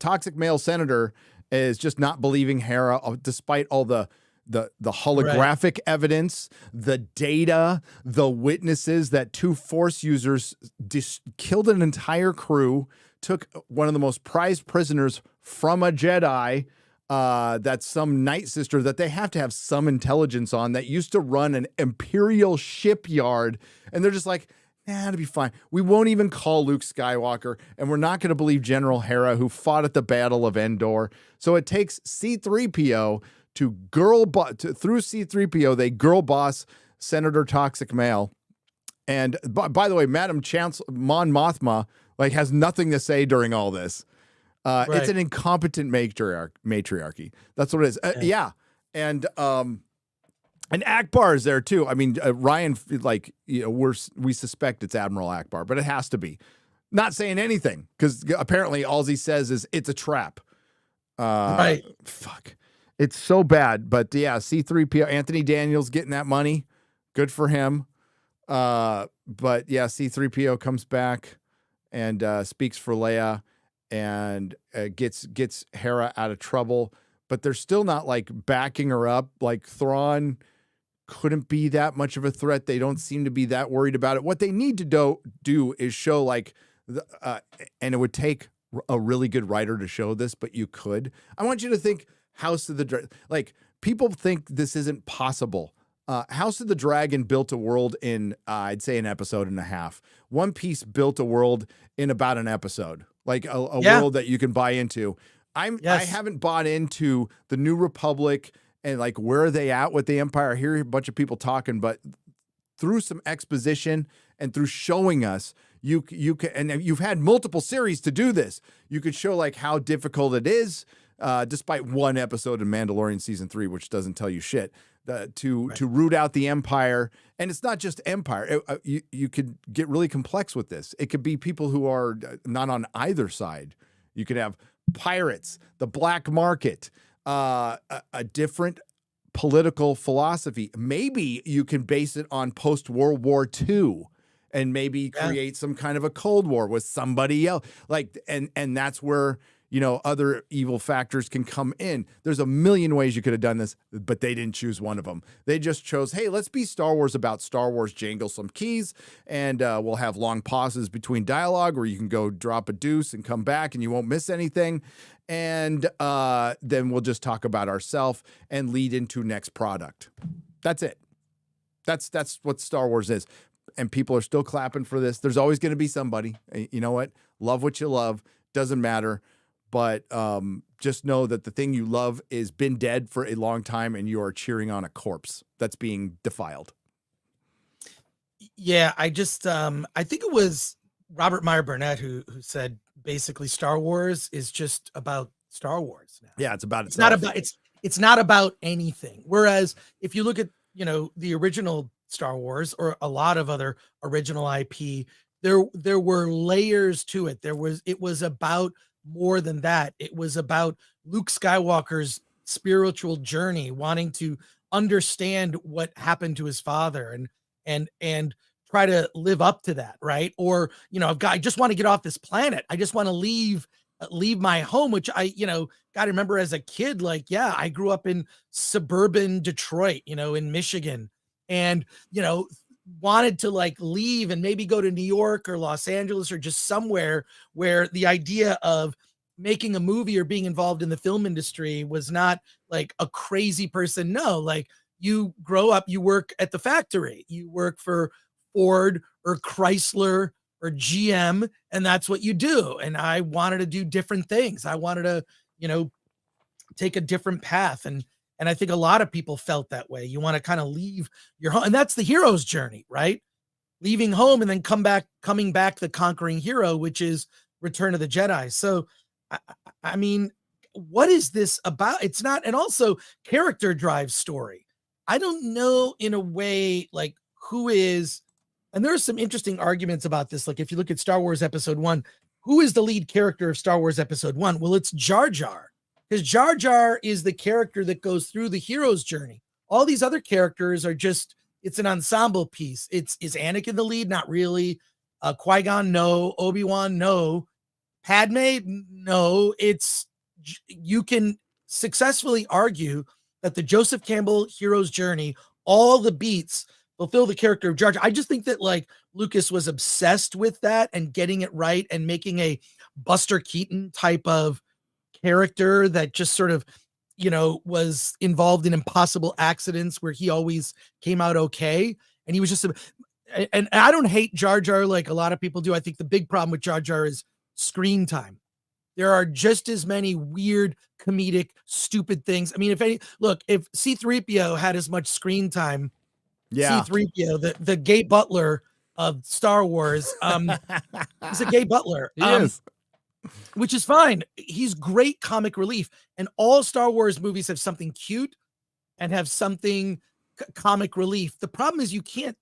toxic male senator is just not believing Hera, despite all the holographic evidence, the data, the witnesses that 2 Force users killed an entire crew, took one of the most prized prisoners from a Jedi, that's some night sister that they have to have some intelligence on, that used to run an Imperial shipyard, and they're just like, nah, it'll be fine. We won't even call Luke Skywalker, and we're not going to believe General Hera, who fought at the Battle of Endor. So it takes C-3PO through C-3PO, they girl boss Senator Toxic Male. And by the way, Madam Mon Mothma has nothing to say during all this. It's an incompetent matriarchy. That's what it is. Yeah. And Akbar is there too. I mean, Ryan, we suspect it's Admiral Akbar, but it has to be. Not saying anything, because apparently all he says is it's a trap. Right. Fuck. It's so bad, but yeah, C-3PO, Anthony Daniels getting that money. Good for him. But yeah, C-3PO comes back and speaks for Leia and gets Hera out of trouble, but they're still not backing her up. Thrawn couldn't be that much of a threat. They don't seem to be that worried about it. What they need to do is show and it would take a really good writer to show this, but you could. I want you to think House of the Dragon. People think this isn't possible. House of the Dragon built a world in, I'd say, an episode and a half. One Piece built a world in about an episode, a world that you can buy into. I haven't bought into the New Republic and like where are they at with the Empire? I hear a bunch of people talking, but through some exposition and through showing us, you can, and you've had multiple series to do this. You could show like how difficult it is, despite one episode in Mandalorian season 3, which doesn't tell you shit, to root out the Empire. And it's not just Empire. You could get really complex with this. It could be people who are not on either side. You could have pirates, the black market, a different political philosophy. Maybe you can base it on post-World War II and maybe create some kind of a Cold War with somebody else. Like, and that's where, you know, other evil factors can come in. There's a million ways you could have done this, but they didn't choose one of them. They just chose, hey, let's be Star Wars about Star Wars, jangle some keys, and we'll have long pauses between dialogue where you can go drop a deuce and come back and you won't miss anything. And then we'll just talk about ourselves and lead into next product. That's it. That's what Star Wars is. And people are still clapping for this. There's always going to be somebody. You know what? Love what you love. Doesn't matter. But just know that the thing you love is been dead for a long time and you are cheering on a corpse that's being defiled. Yeah, I just I think it was Robert Meyer Burnett who said basically Star Wars is just about Star Wars now. Yeah, it's about it's not about it's not about anything. Whereas if you look at, you know, the original Star Wars or a lot of other original IP, there were layers to it. It was about more than that. It was about Luke Skywalker's spiritual journey, wanting to understand what happened to his father and try to live up to that, right? Or, you know, I just want to get off this planet. I just want to leave my home, which I, you know, got to remember as a kid, like, yeah, I grew up in suburban Detroit, you know, in Michigan, and, you know, wanted to like leave and maybe go to New York or Los Angeles or just somewhere where the idea of making a movie or being involved in the film industry was not like a crazy person. No, like you grow up, you work at the factory, you work for Ford or Chrysler or GM, and that's what you do. And I wanted to do different things. I wanted to, you know, take a different path. And I think a lot of people felt that way. You want to kind of leave your home, and that's the hero's journey, right? Leaving home and then coming back the conquering hero, which is Return of the Jedi. So, I mean, what is this about? It's not, and also character drives story. I don't know in a way like who is, and there's some interesting arguments about this. Like if you look at Star Wars Episode 1, who is the lead character of Star Wars Episode 1? Well, it's Jar Jar. Because Jar Jar is the character that goes through the hero's journey. All these other characters are just, it's an ensemble piece. Is Anakin the lead? Not really. Qui-Gon, no. Obi-Wan, no. Padme, no. You can successfully argue that the Joseph Campbell hero's journey, all the beats fulfill the character of Jar Jar. I just think that like Lucas was obsessed with that and getting it right and making a Buster Keaton type of character that just sort of, you know, was involved in impossible accidents where he always came out okay. And he was just, and I don't hate Jar Jar like a lot of people do. I think the big problem with Jar Jar is screen time. There are just as many weird, comedic, stupid things. I mean, if C-3PO had as much screen time, C-3PO, the gay butler of Star Wars, he's a gay butler. He is. Which is fine. He's great comic relief. And all Star Wars movies have something cute and have something comic relief. The problem is you can't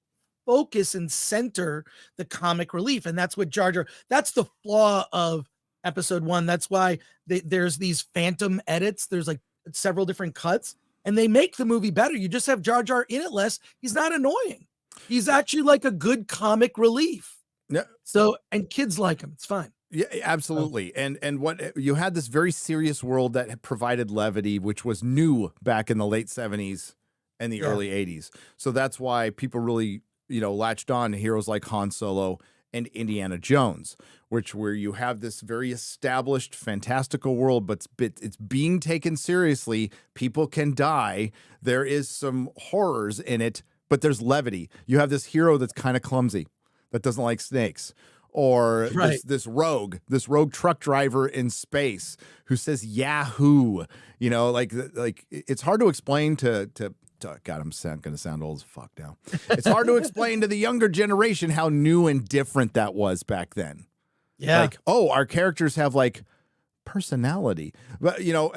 focus and center the comic relief. And that's what Jar Jar, that's the flaw of Episode 1. That's why there's these phantom edits. There's like several different cuts and they make the movie better. You just have Jar Jar in it less. He's not annoying. He's actually like a good comic relief. Yeah. So, and kids like him. It's fine. Yeah, absolutely. And what you had this very serious world that had provided levity, which was new back in the late 70s and the early 80s. So that's why people really, you know, latched on to heroes like Han Solo and Indiana Jones, where you have this very established fantastical world, but it's being taken seriously. People can die. There is some horrors in it, but there's levity. You have this hero that's kind of clumsy, that doesn't like snakes. or Right. this rogue truck driver in space who says Yahoo. You know, like it's hard to explain to God, I'm going to sound old as fuck now. It's hard to explain to the younger generation how new and different that was back then. Yeah. Like, oh, our characters have like personality, but you know,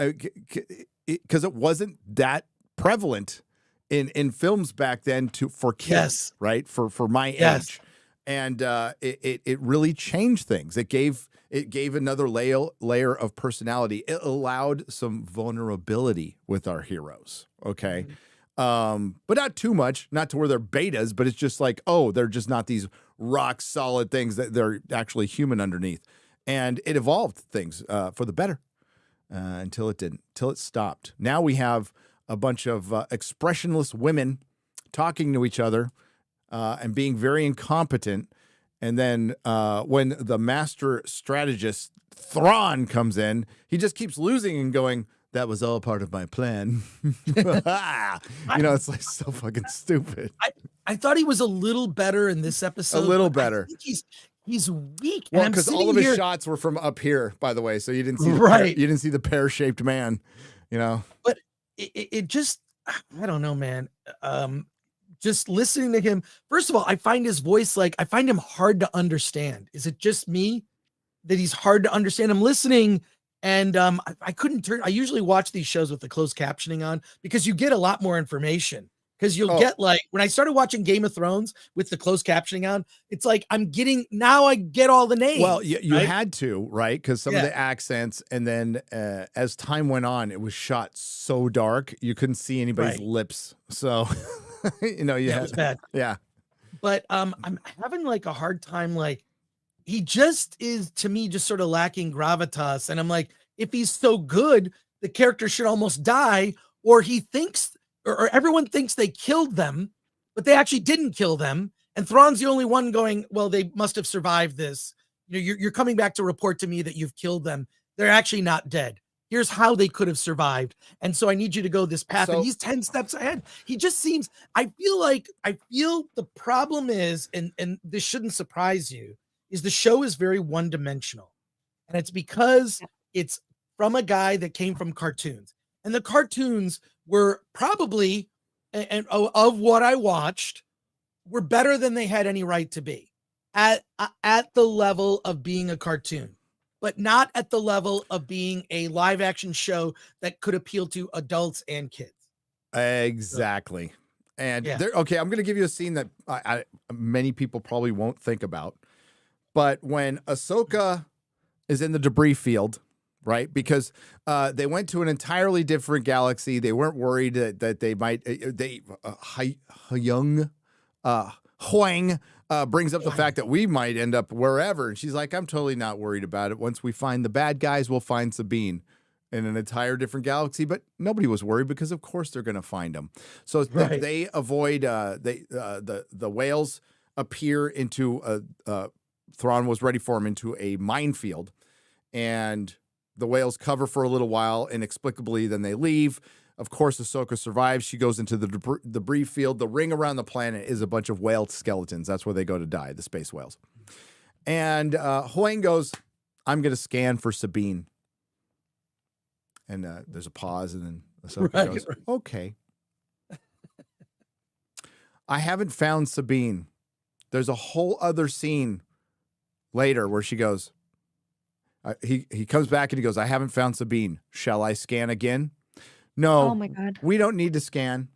because it wasn't that prevalent in films back then for kids, Yes. right? For my age, and it really changed things. It gave another layer of personality. It allowed some vulnerability with our heroes. Okay. But not too much, not to where they're betas, but it's just like, oh, they're just not these rock solid things, that they're actually human underneath. And it evolved things for the better until it didn't, till it stopped. Now we have a bunch of expressionless women talking to each other and being very incompetent. And then when the master strategist Thrawn comes in, he just keeps losing and going, that was all part of my plan. You know, it's like so fucking stupid. I thought he was a little better in this episode. A little better. I think he's weak. Well, because all of his shots were from up here, by the way, so you didn't see you didn't see the pear-shaped man, you know. But it just, I don't know, man. Just listening to him. First of all, I find his voice I find him hard to understand. Is it just me that he's hard to understand? I'm listening. And I couldn't turn. I usually watch these shows with the closed captioning on because you get a lot more information. Because you'll get when I started watching Game of Thrones with the closed captioning on, it's like I get all the names. Well, you had to, right? Because some of the accents, and then as time went on, it was shot so dark you couldn't see anybody's lips. So you know, it was bad. Yeah, but I'm having a hard time. He just is, to me, just sort of lacking gravitas. And I'm like, if he's so good, the character should almost die, or he thinks, or everyone thinks they killed them, but they actually didn't kill them. And Thrawn's the only one going, well, they must have survived this. You know, you're coming back to report to me that you've killed them. They're actually not dead. Here's how they could have survived. And so I need you to go this path. And he's 10 steps ahead. He just seems, I feel the problem is, and this shouldn't surprise you, is the show is very one-dimensional. And it's because it's from a guy that came from cartoons. And the cartoons were probably, and of what I watched, were better than they had any right to be at the level of being a cartoon, but not at the level of being a live action show that could appeal to adults and kids. Exactly. And okay, I'm going to give you a scene that many people probably won't think about. But when Ahsoka is in the debris field, right? Because they went to an entirely different galaxy. They weren't worried that they might. Huang brings up the fact that we might end up wherever, and she's like, "I'm totally not worried about it. Once we find the bad guys, we'll find Sabine in an entire different galaxy." But nobody was worried because, of course, they're going to find them. So they avoid. The whales appear into Thrawn was ready for him into a minefield, and the whales cover for a little while inexplicably. Then they leave. Of course, Ahsoka survives. She goes into the debris field. The ring around the planet is a bunch of whale skeletons. That's where they go to die, the space whales. And Huang goes, "I'm going to scan for Sabine." And there's a pause, and then Ahsoka goes, "Okay." I haven't found Sabine. There's a whole other scene later where she goes, he comes back and he goes, "I haven't found Sabine. Shall I scan again?" "No, oh my God, we don't need to scan.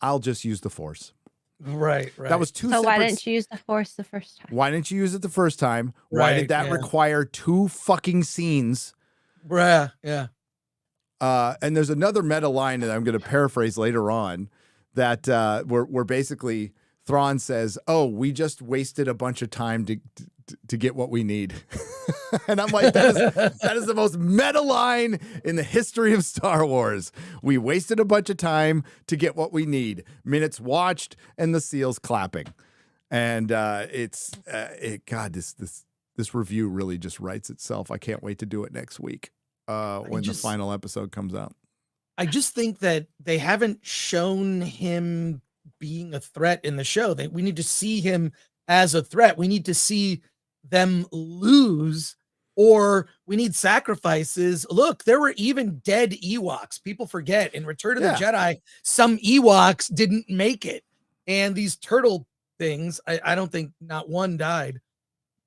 I'll just use the Force." Right. That was two. So why didn't you use the Force the first time? Why didn't you use it the first time? Why did that require 2 fucking scenes? Bruh, yeah. And there's another meta line that I'm going to paraphrase later on that where basically Thrawn says, "Oh, we just wasted a bunch of time to get what we need." And I'm like, that is the most meta line in the history of Star Wars. We wasted a bunch of time to get what we need. Minutes watched and the seals clapping. And God, this review really just writes itself. I can't wait to do it next week when the final episode comes out. I just think that they haven't shown him being a threat in the show. We need to see him as a threat. We need to see them lose, or we need sacrifices. Look, there were even dead Ewoks. People forget in Return of the Jedi, some Ewoks didn't make it. And these turtle things, I don't think not one died.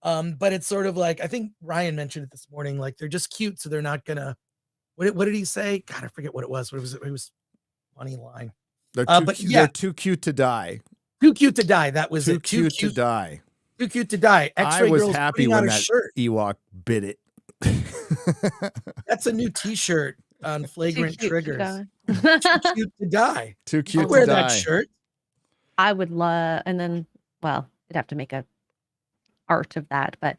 But it's sort of like, I think Ryan mentioned it this morning, like they're just cute, so they're not gonna. What did he say? God, I forget what it was. What was it? It was a funny line. They're too cute to die. Too cute to die. That was too it. Cute to die. Too cute to die. I was happy when that Ewok bit it. That's a new T-shirt on Flagrant Triggers. Too cute to die. Too cute to wear die. That shirt. I would love, and then, well, you'd have to make a art of that, but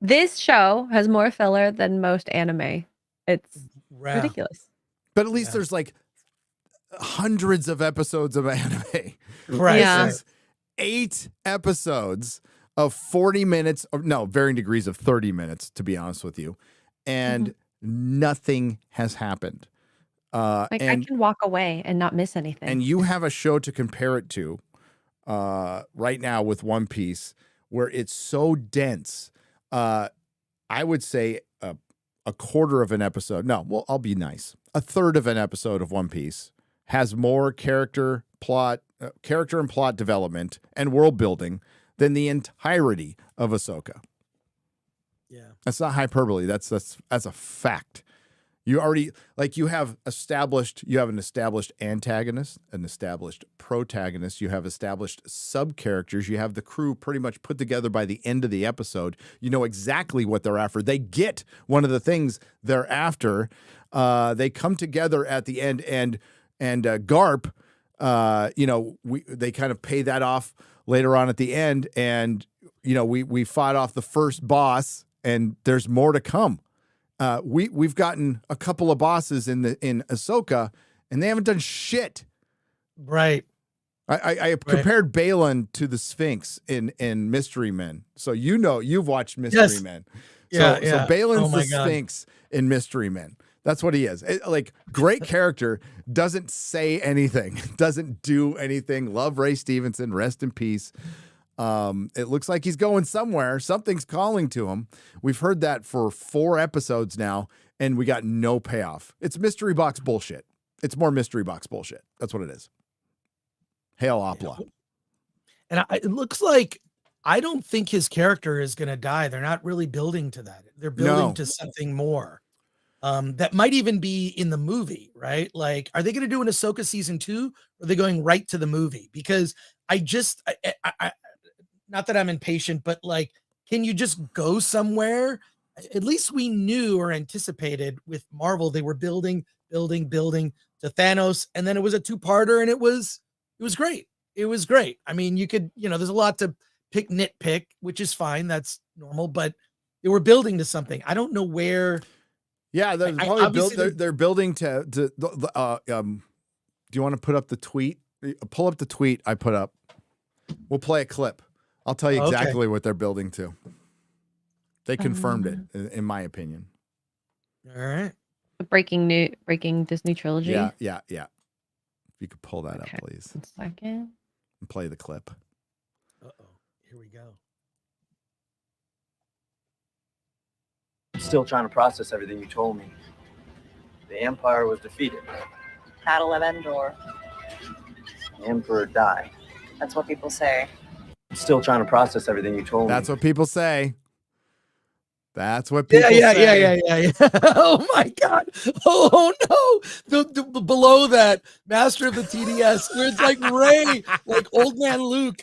this show has more filler than most anime. It's ridiculous. But at least there's like hundreds of episodes of anime. Right. Yeah. This is 8 episodes of 40 minutes, or no, varying degrees of 30 minutes, to be honest with you. And nothing has happened. I can walk away and not miss anything. And you have a show to compare it to right now with One Piece, where it's so dense. I would say a quarter of an episode. No, well, I'll be nice. A third of an episode of One Piece has more character and plot development and world building than the entirety of Ahsoka. Yeah, that's not hyperbole. That's a fact. You already, like, you have an established antagonist, an established protagonist, you have established sub-characters, you have the crew pretty much put together by the end of the episode. You know exactly what they're after. They get one of the things they're after. They come together at the end, and Garp, they kind of pay that off later on at the end, and, we fought off the first boss, and there's more to come. We've gotten a couple of bosses in Ahsoka, and they haven't done shit. Right. I compared Balin to the Sphinx in Mystery Men. So you've watched Mystery Men. So Balin's the Sphinx in Mystery Men. That's what he is. Great character, doesn't say anything, doesn't do anything. Love Ray Stevenson, rest in peace. It looks like he's going somewhere. Something's calling to him. We've heard that for 4 episodes now, and we got no payoff. It's mystery box bullshit. It's more mystery box bullshit. That's what it is. Hail Opla. And it looks like, I don't think his character is going to die. They're not really building to that. They're building to something more. That might even be in the movie, right? Like, are they going to do an Ahsoka season 2? Or are they going right to the movie? Because I not that I'm impatient, but like, can you just go somewhere? At least we knew or anticipated with Marvel, they were building to Thanos. And then it was a 2-parter, and it was great. It was great. I mean, you could, there's a lot to nitpick, which is fine. That's normal, but they were building to something. I don't know where. Yeah. They're building to do you want to put up the tweet? Pull up the tweet I put up. We'll play a clip. I'll tell you exactly what they're building to. They confirmed it, in my opinion. All right. Breaking Disney trilogy. Yeah. If you could pull that up, please. 1 second. And play the clip. Uh-oh. Here we go. I'm still trying to process everything you told me. The Empire was defeated. Battle of Endor. The Emperor died. That's what people say. I'm still trying to process everything you told me. That's what people say. That's what people say. Yeah. Oh my God. Oh no. The below that, Master of the TDS, where it's like Ray, like old man Luke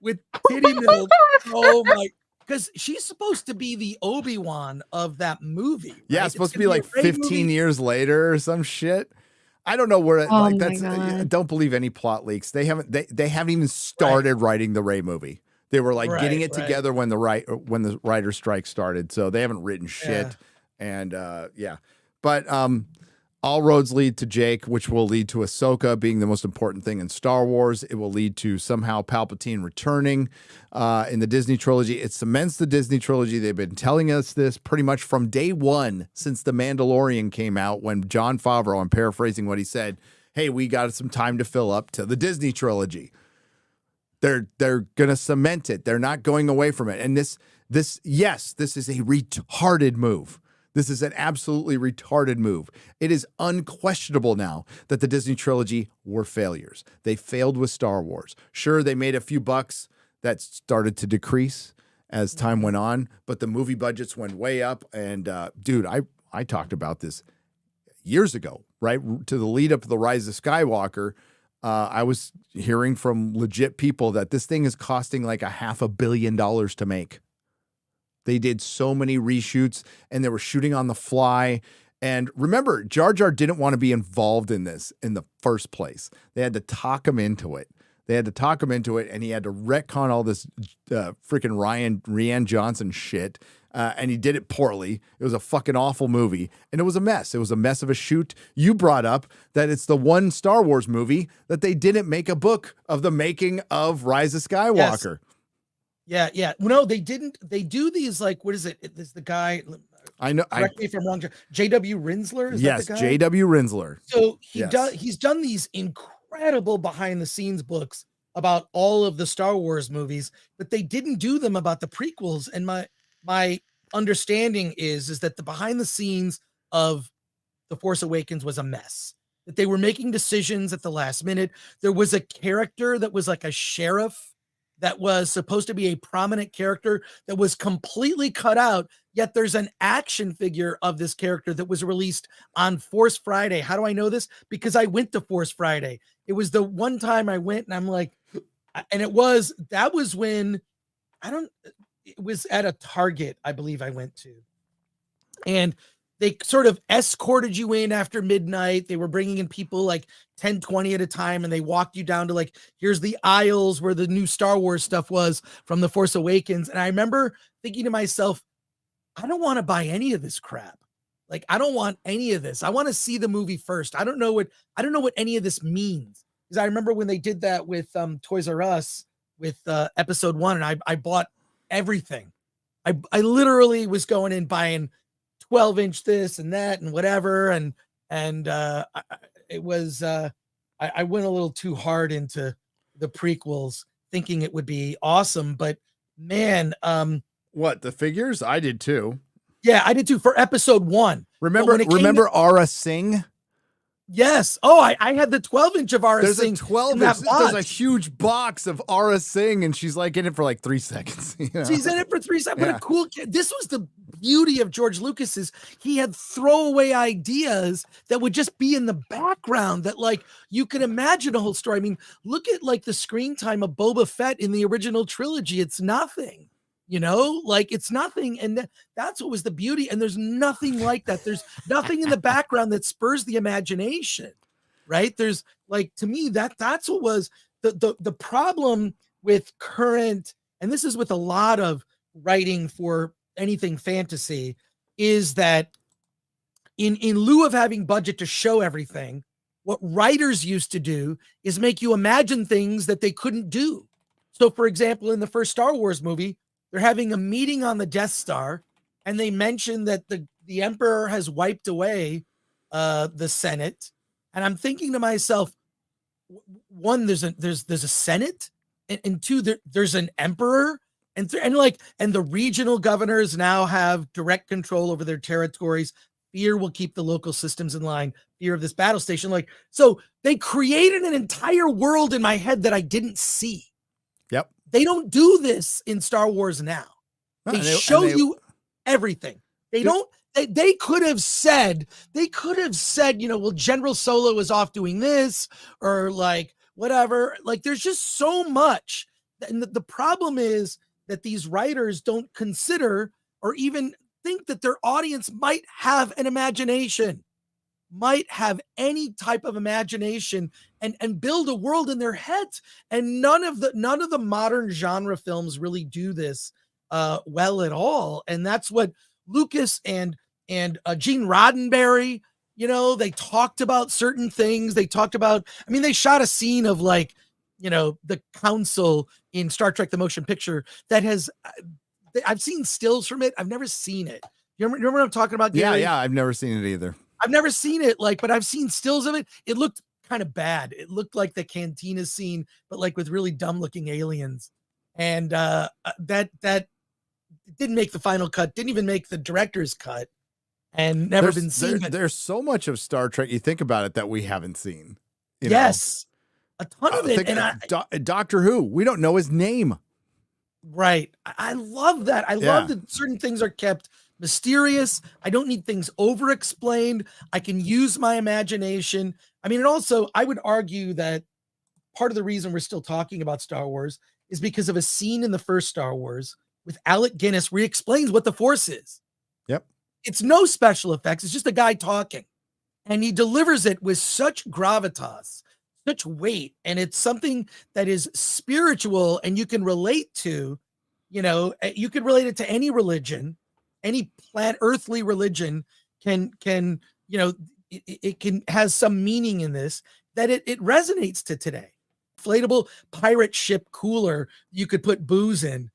with titty milk. Oh my. Because she's supposed to be the Obi-Wan of that movie. Right? Yeah, it's supposed to be like 15 years later or some shit. I don't know where don't believe any plot leaks. They haven't even started writing the Ray movie. They were like getting it together when the writer strike started. So they haven't written shit. And but all roads lead to Jake, which will lead to Ahsoka being the most important thing in Star Wars. It will lead to somehow Palpatine returning in the Disney trilogy. It cements the Disney trilogy. They've been telling us this pretty much from day one since The Mandalorian came out, when Jon Favreau, I'm paraphrasing what he said, hey, we got some time to fill up to the Disney trilogy. They're going to cement it. They're not going away from it. And this is a retarded move. This is an absolutely retarded move. It is unquestionable now that the Disney trilogy were failures. They failed with Star Wars. Sure, they made a few bucks that started to decrease as time went on, but the movie budgets went way up. And dude, I talked about this years ago, right? To the lead up to the Rise of Skywalker. I was hearing from legit people that this thing is costing like $500 million to make. They did so many reshoots and they were shooting on the fly. And remember, Jar Jar didn't want to be involved in this in the first place. They had to talk him into it. And he had to retcon all this freaking Rian Johnson shit. And he did it poorly. It was a fucking awful movie. And it was a mess. It was a mess of a shoot. You brought up that it's the one Star Wars movie that they didn't make a book of the making of Rise of Skywalker. Yes. Yeah. No, they didn't. They do these, like, what is it? There's the guy. I know. Correct me if I'm wrong. J.W. Rinsler? Yes, J.W. Rinsler. So he's done these incredible behind the scenes books about all of the Star Wars movies, but they didn't do them about the prequels. And my understanding is that the behind the scenes of The Force Awakens was a mess. That they were making decisions at the last minute. There was a character that was like a sheriff that was supposed to be a prominent character that was completely cut out, yet there's an action figure of this character that was released on Force Friday. How do I know this? Because I went to Force Friday. It was the one time I went and I'm like, and it was when, it was at a Target, I believe I went to. And they sort of escorted you in after midnight. They were bringing in people like 10, 20 at a time. And they walked you down to like, here's the aisles where the new Star Wars stuff was from The Force Awakens. And I remember thinking to myself, I don't want to buy any of this crap. Like, I don't want any of this. I want to see the movie first. I don't know what any of this means. Because I remember when they did that with Toys R Us with episode 1, and I bought everything. I literally was going in buying 12-inch this and that and whatever. And it was, I went a little too hard into the prequels thinking it would be awesome, but man, what, the figures? I did too. Yeah, I did too for episode 1. Remember Aura Singh? Yes. Oh, I had the 12-inch of Aura Singh. There's a huge box of Aura Singh, and she's like in it for like 3 seconds. You know? She's in it for 3 seconds. But a cool kid. This was the beauty of George Lucas's. He had throwaway ideas that would just be in the background that, like, you could imagine a whole story. I mean, look at like the screen time of Boba Fett in the original trilogy. It's nothing. You know, like it's nothing. And that's what was the beauty. And there's nothing like that. There's nothing in the background that spurs the imagination, right? There's like, to me, that's what was the problem with current, and this is with a lot of writing for anything fantasy, is that in lieu of having budget to show everything, what writers used to do is make you imagine things that they couldn't do. So for example, in the first Star Wars movie, they're having a meeting on the Death Star, and they mention that the Emperor has wiped away the Senate. And I'm thinking to myself, one, there's a Senate, and two, there's an Emperor, and the regional governors now have direct control over their territories. Fear will keep the local systems in line. Fear of this battle station. Like, so they created an entire world in my head that I didn't see. Yep. They don't do this in Star Wars now. They show you everything. They don't. They could have said, you know, well, General Solo is off doing this, or like whatever. Like, there's just so much. And the problem is that these writers don't consider or even think that their audience might have an imagination, might have any type of imagination and build a world in their heads. And none of the modern genre films really do this well at all. And that's what Lucas and Gene Roddenberry, you know, they talked about certain things. They talked about, I mean, they shot a scene of, like, you know, the council in Star Trek, the motion picture, that has, I've seen stills from it. I've never seen it. You remember what I'm talking about, Gary? Yeah, I've never seen it either. I've never seen it, but I've seen stills of it. It looked kind of bad. It looked like the cantina scene, but like with really dumb looking aliens. And that didn't make the final cut, didn't even make the director's cut, and never been seen. There's so much of Star Trek, you think about it, that we haven't seen. Yes, a ton of it. And Doctor Who, we don't know his name. Right. I love that. I love that certain things are kept mysterious. I don't need things over explained. I can use my imagination. I mean, and also I would argue that part of the reason we're still talking about Star Wars is because of a scene in the first Star Wars with Alec Guinness where he explains what the Force is. Yep. It's no special effects. It's just a guy talking, and he delivers it with such gravitas, such weight, and it's something that is spiritual and you can relate to. You can relate it to any religion, any earthly religion can it can has some meaning in this, that it resonates to today. Inflatable pirate ship cooler you could put booze in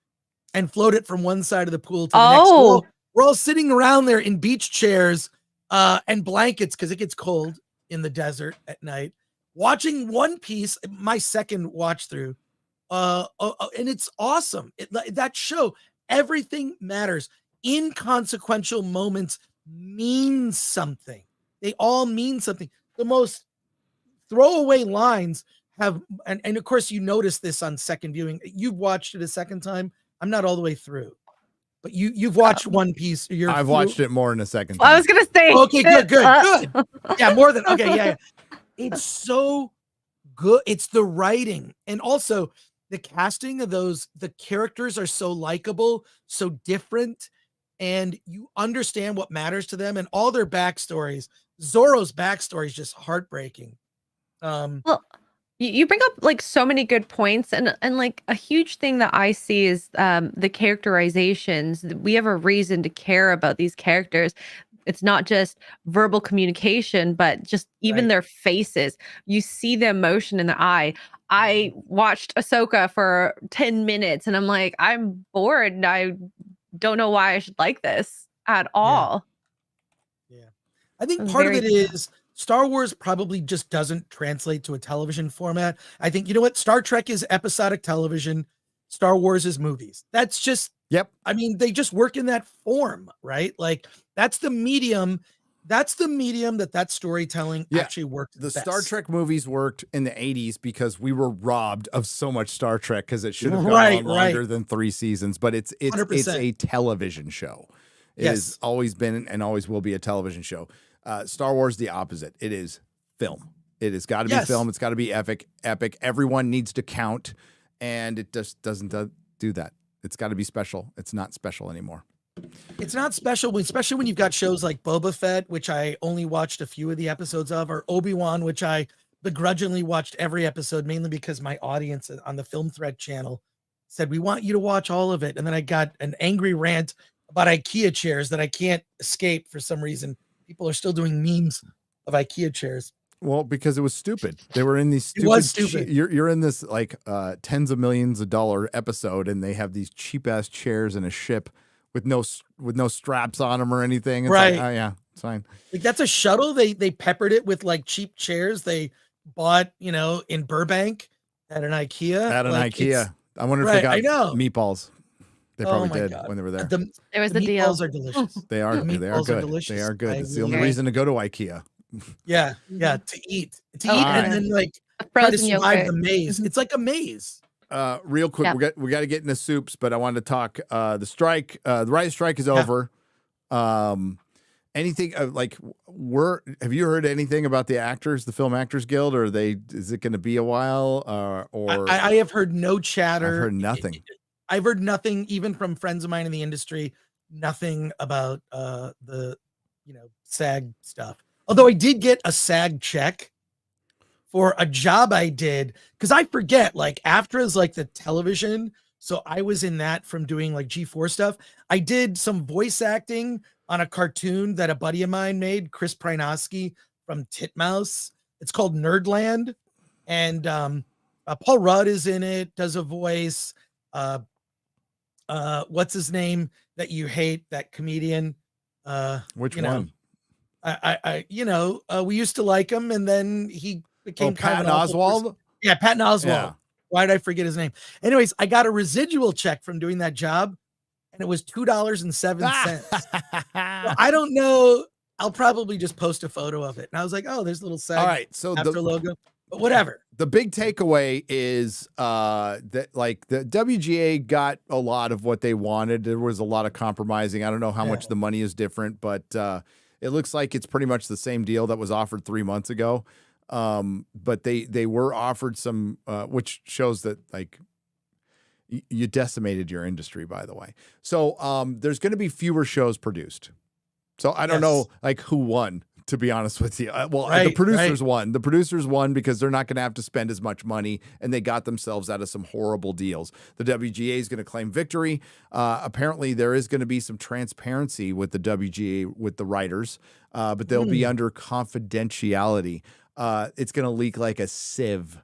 and float it from one side of the pool to the next. We're all sitting around there in beach chairs and blankets because it gets cold in the desert at night, watching One Piece, my second watch through. And it's awesome. That show, everything matters. Inconsequential moments mean something. They all mean something. The most throwaway lines have, and of course you notice this on second viewing. You've watched it a second time. I'm not all the way through, but you've watched One Piece. I've watched it more in a second time. I was gonna say. Okay, good. Yeah, more than okay. Yeah. It's so good. It's the writing, and also the casting of the characters are so likable, so different, and you understand what matters to them and all their backstories. Zorro's backstory is just heartbreaking. Well, you bring up like so many good points, and like a huge thing that I see is the characterizations. We have a reason to care about these characters. It's not just verbal communication, but just even their faces. You see the emotion in the eye. I watched Ahsoka for 10 minutes and I'm like, I'm bored and I don't know why I should like this at all. Yeah. I think part of it is Star Wars probably just doesn't translate to a television format. I think, you know what? Star Trek is episodic television. Star Wars is movies. That's just, I mean, they just work in that form, right? Like that's the medium. That's the medium that storytelling actually worked. The Star Trek movies worked in the 80s because we were robbed of so much Star Trek because it should have gone on longer than 3 seasons, but it's a television show. It has always been and always will be a television show. Star Wars, the opposite. It is film. It has got to be film. It's got to be epic. Everyone needs to count, and it just doesn't do that. It's got to be special. It's not special anymore. It's not special, especially when you've got shows like Boba Fett, which I only watched a few of the episodes of, or Obi-Wan, which I begrudgingly watched every episode, mainly because my audience on the Film Thread channel said, we want you to watch all of it. And then I got an angry rant about IKEA chairs that I can't escape for some reason. People are still doing memes of IKEA chairs. Well, because it was stupid. They were in these stupid. It was stupid. You're in this like tens of millions of dollar episode, and they have these cheap ass chairs in a ship with no straps on them or anything. It's like, oh yeah, it's fine. Like that's a shuttle. They peppered it with like cheap chairs they bought, in Burbank at an IKEA. I wonder if they got meatballs. They probably did when they were there. There was the deal. Meatballs are delicious. They are good. They are good. It's the only reason to go to IKEA. Yeah, to eat, and then like try to survive the maze. It's like a maze. Real quick, we got to get into soups, but I wanted to talk the strike. The writer's strike is over. Anything have you heard anything about the actors, the Film Actors Guild, or is it going to be a while? Or I have heard no chatter. I've heard nothing. I've heard nothing, even from friends of mine in the industry. Nothing about the SAG stuff. Although I did get a SAG check for a job I did, because I forget, like after is like the television. So I was in that from doing like G4 stuff. I did some voice acting on a cartoon that a buddy of mine made, Chris Prynoski from Titmouse. It's called Nerdland. And Paul Rudd is in it, does a voice. What's his name that you hate, that comedian? Which one? We used to like him, and then he became kind Patton of an awful Oswalt? person. Yeah, Patton Oswalt. Yeah. Why did I forget his name? Anyways, I got a residual check from doing that job, and it was $2.07. So I don't know. I'll probably just post a photo of it. And I was like, oh, there's a little SAG All right, so after logo, but whatever. The big takeaway is that like the WGA got a lot of what they wanted. There was a lot of compromising. I don't know how much the money is different, but it looks like it's pretty much the same deal that was offered 3 months ago. But they were offered some, which shows that like you decimated your industry, by the way. So there's going to be fewer shows produced. So I don't know like who won, to be honest with you. The producers won. The producers won because they're not going to have to spend as much money, and they got themselves out of some horrible deals. The WGA is going to claim victory. Apparently, there is going to be some transparency with the WGA, with the writers, but they'll be under confidentiality. It's going to leak like a sieve.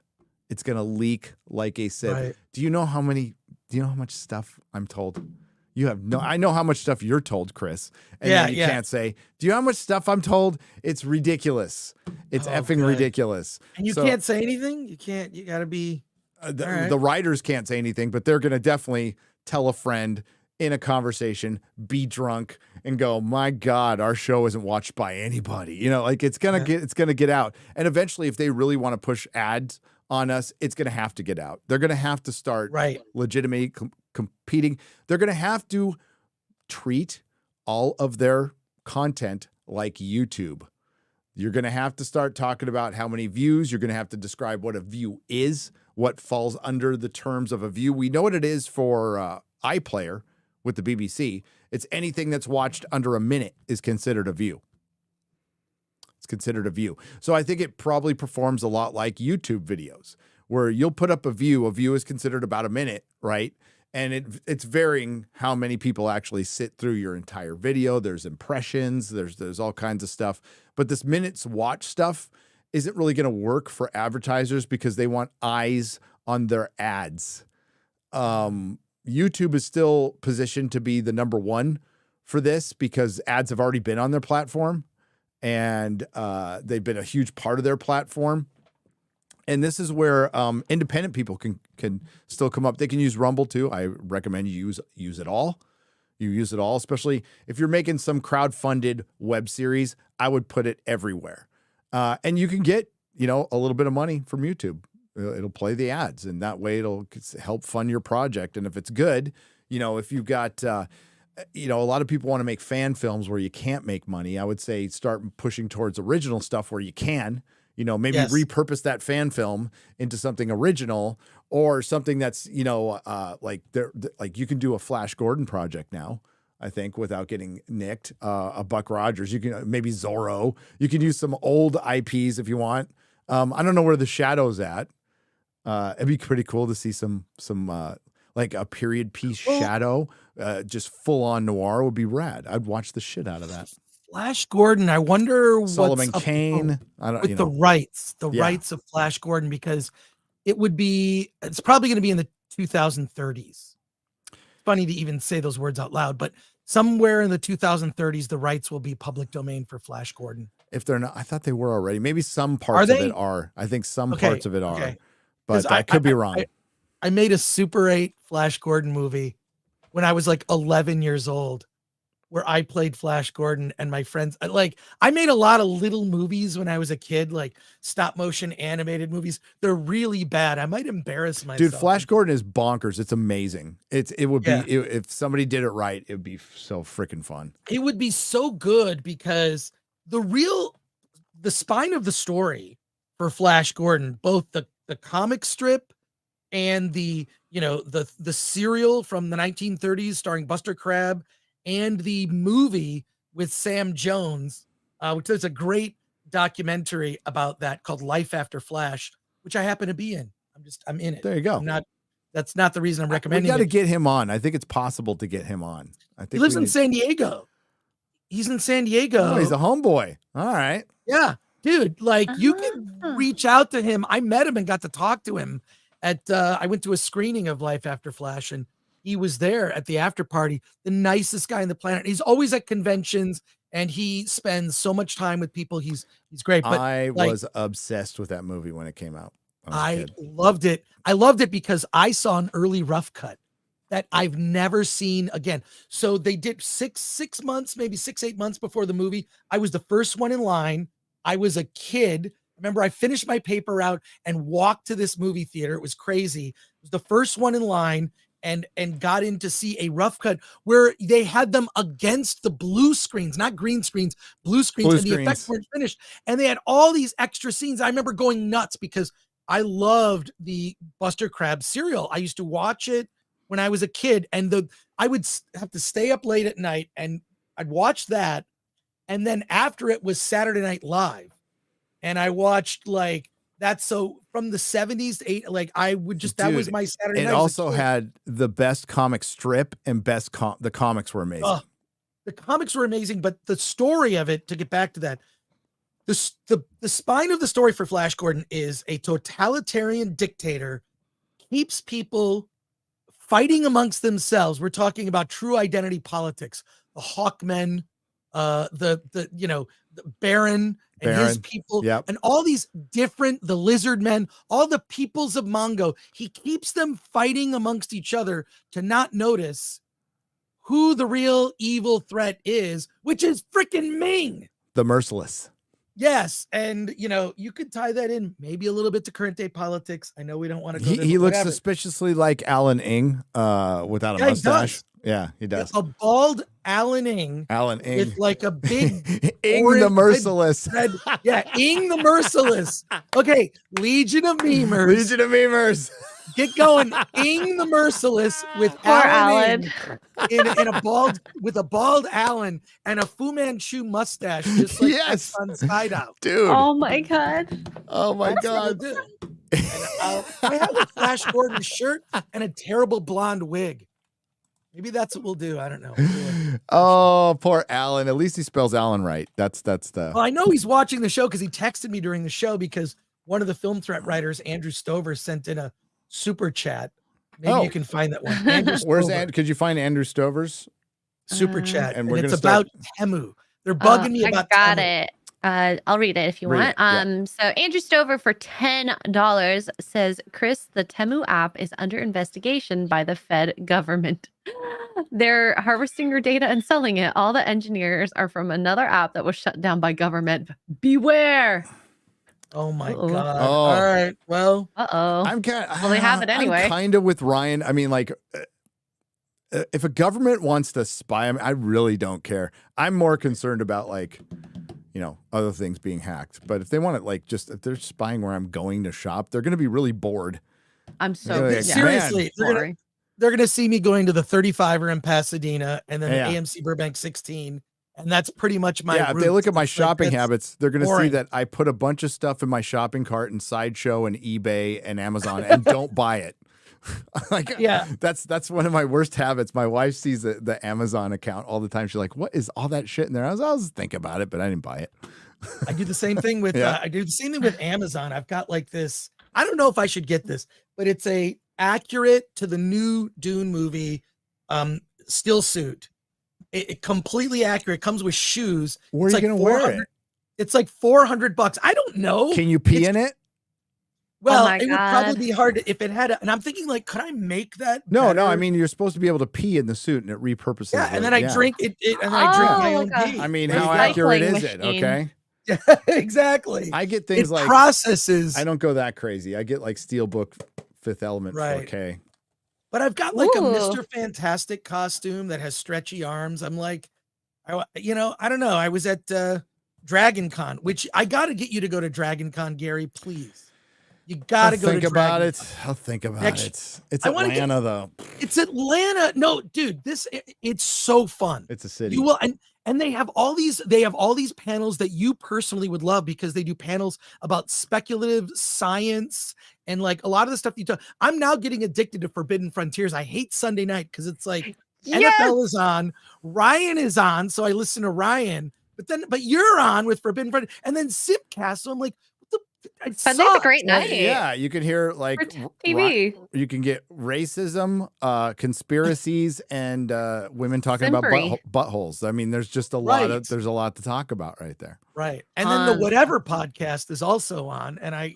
It's going to leak like a sieve. Right. Do you know how much stuff I'm told? You have no, I know how much stuff you're told, Chris. And then you can't say, do you know how much stuff I'm told? It's ridiculous. It's effing ridiculous. And you can't say anything? You got to be. The writers can't say anything, but they're going to definitely tell a friend in a conversation, be drunk, and go, my God, our show isn't watched by anybody. You know, like it's going to get out. And eventually, if they really want to push ads on us, it's going to have to get out. They're going to have to start legitimately competing. They're going to have to treat all of their content like YouTube. You're going to have to start talking about how many views. You're going to have to describe what a view is, what falls under the terms of a view. We know what it is for iPlayer with the BBC. It's anything that's watched under a minute is considered a view. It's considered a view. So I think it probably performs a lot like YouTube videos, where you'll put up a view. A view is considered about a minute, right? And it's varying how many people actually sit through your entire video. There's impressions, there's all kinds of stuff. But this minutes watch stuff isn't really going to work for advertisers because they want eyes on their ads. YouTube is still positioned to be the number one for this because ads have already been on their platform, and they've been a huge part of their platform. And this is where independent people can still come up. They can use Rumble too. I recommend you use it all. You use it all, especially if you're making some crowd-funded web series. I would put it everywhere. And you can get, a little bit of money from YouTube. It'll play the ads, and that way it'll help fund your project. And if it's good, if you've got, a lot of people want to make fan films where you can't make money. I would say start pushing towards original stuff where you can. Maybe repurpose that fan film into something original or something that's, like you can do a Flash Gordon project now, I think, without getting nicked. A Buck Rogers, you can maybe Zorro. You can use some old IPs if you want. I don't know where the Shadow's at. It'd be pretty cool to see some like a period piece Shadow, just full on noir would be rad. I'd watch the shit out of that. Flash Gordon, I wonder Solomon what's Kane. I don't, with the rights of Flash Gordon, because it's probably going to be in the 2030s. Funny to even say those words out loud, but somewhere in the 2030s, the rights will be public domain for Flash Gordon. If they're not, I thought they were already. Maybe some parts of it are. I think some parts of it are, but I could be wrong. I made a Super 8 Flash Gordon movie when I was like 11 years old, where I played Flash Gordon, and my friends, I made a lot of little movies when I was a kid, like stop motion animated movies. They're really bad. I might embarrass myself. Dude, Flash Gordon is bonkers. It's amazing. It would be, if somebody did it right, it would be so freaking fun. It would be so good because the spine of the story for Flash Gordon, both the comic strip and the serial from the 1930s starring Buster Crabbe, and the movie with Sam Jones, which there's a great documentary about that called Life After Flash, which I happen to be in. I'm in it. There you go. That's not the reason I'm recommending We got to get him on. I think it's possible to get him on. I think he lives in San Diego. He's in San Diego. Oh, he's a homeboy. All right. Yeah, dude, you can reach out to him. I met him and got to talk to him I went to a screening of Life After Flash, and he was there at the after party, the nicest guy on the planet. He's always at conventions. and he spends so much time with people. He's great. But I like, was obsessed with that movie when it came out. I loved it. I loved it because I saw an early rough cut that I've never seen again. So they did six months, maybe 6-8 months before the movie. I was the first one in line. I was a kid. Remember, I finished my paper out and walked to this movie theater. It was crazy. It was the first one in line and got in to see a rough cut where they had them against the blue screens, not green screens, blue screens, and the effects weren't finished. And they had all these extra scenes. I remember going nuts because I loved the Buster Crabs cereal. I used to watch it when I was a kid, and I would have to stay up late at night and I'd watch that. And then after it was Saturday Night Live. And I watched like that. So from the 70s to 80s, like I would just, that was my Saturday night. It also had the best comic strip and best the comics were amazing. The comics were amazing, but the story of it, to get back to that, the spine of the story for Flash Gordon is a totalitarian dictator keeps people fighting amongst themselves. We're talking about true identity politics, the Hawkmen, the Baron and his people, and all these different, the Lizard Men, all the peoples of Mongo. He keeps them fighting amongst each other to not notice who the real evil threat is, which is freaking Ming, the merciless. Yes, and you could tie that in maybe a little bit to current day politics. I know we don't want to go there. He looks suspiciously like Alan Ing without a mustache. Yeah, he does. A bald Alan Ing. With like a big Ing the Merciless. Red, Ing the Merciless. Okay, Legion of Memers. Legion of Memers. Get going. Ing the Merciless with Alan in a bald Alan and a Fu Manchu mustache, just like on Side Out. Dude. Oh my god. Oh my god. And I have a Flash Gordon shirt and a terrible blonde wig. Maybe that's what we'll do. I don't know. Oh, poor Alan. At least he spells Alan right. That's the. Well, I know he's watching the show because he texted me during the show because one of the film threat writers, Andrew Stover, sent in a super chat. Maybe you can find that one. Where's could you find Andrew Stover's super chat? And it's about Temu. They're bugging me about. I got Temu. it. I'll read it if you want. So Andrew Stover for $10 says, Chris, the Temu app is under investigation by the Fed government. They're harvesting your data and selling it. All the engineers are from another app that was shut down by government. Beware. Oh my God. All right. Well, I'm kind of, well, they have it anyway. I'm kind of with Ryan. I mean, like, if a government wants to spy, I really don't care. I'm more concerned about like, other things being hacked. But if they want it, like, if they're spying where I'm going to shop, they're going to be really bored. I'm so seriously. They're gonna see me going to the 35er in Pasadena and then the AMC Burbank 16, and that's pretty much my. Yeah, if they look at my shopping habits, they're gonna see that I put a bunch of stuff in my shopping cart in Sideshow and eBay and Amazon and don't buy it. That's one of my worst habits. My wife sees the Amazon account all the time. She's like, "What is all that shit in there?" I was think about it, but I didn't buy it. I do the same thing with Amazon. I've got like this. I don't know if I should get this, but it's a accurate to the new Dune movie still suit. It completely accurate. Comes with shoes. Where are you gonna wear it? It's like $400. I don't know. Can you pee in it? Well, it would probably be hard if it had and I'm thinking like, could I make that? No, better? I mean, you're supposed to be able to pee in the suit and it repurposes. Yeah, and then I drink it and I drink my own pee. I mean, how accurate is it? Okay. Yeah, exactly. I get things like processes. I don't go that crazy. I get like Steelbook Fifth Element 4K. But I've got like a Mr. Fantastic costume that has stretchy arms. I'm like, I don't know. I was at Dragon Con, which I got to get you to go to Dragon Con, Gary, please. You got to go to Dragon Con. I'll think about it. It's Atlanta though. It's Atlanta. No, dude, it's so fun. It's a city. You will, and they have all these panels that you personally would love because they do panels about speculative science and like a lot of the stuff you talk. I'm now getting addicted to Forbidden Frontiers. I hate Sunday night because it's like NFL is on, Ryan is on, so I listen to Ryan, but you're on with Forbidden Frontiers and then Sipcast. So I'm like, Sunday's a great night. Yeah, you can hear like TV. You can get racism, conspiracies, and women talking about Simpery. buttholes. I mean, there's just a there's a lot to talk about right there. Right. And then the Whatever podcast is also on. And I'm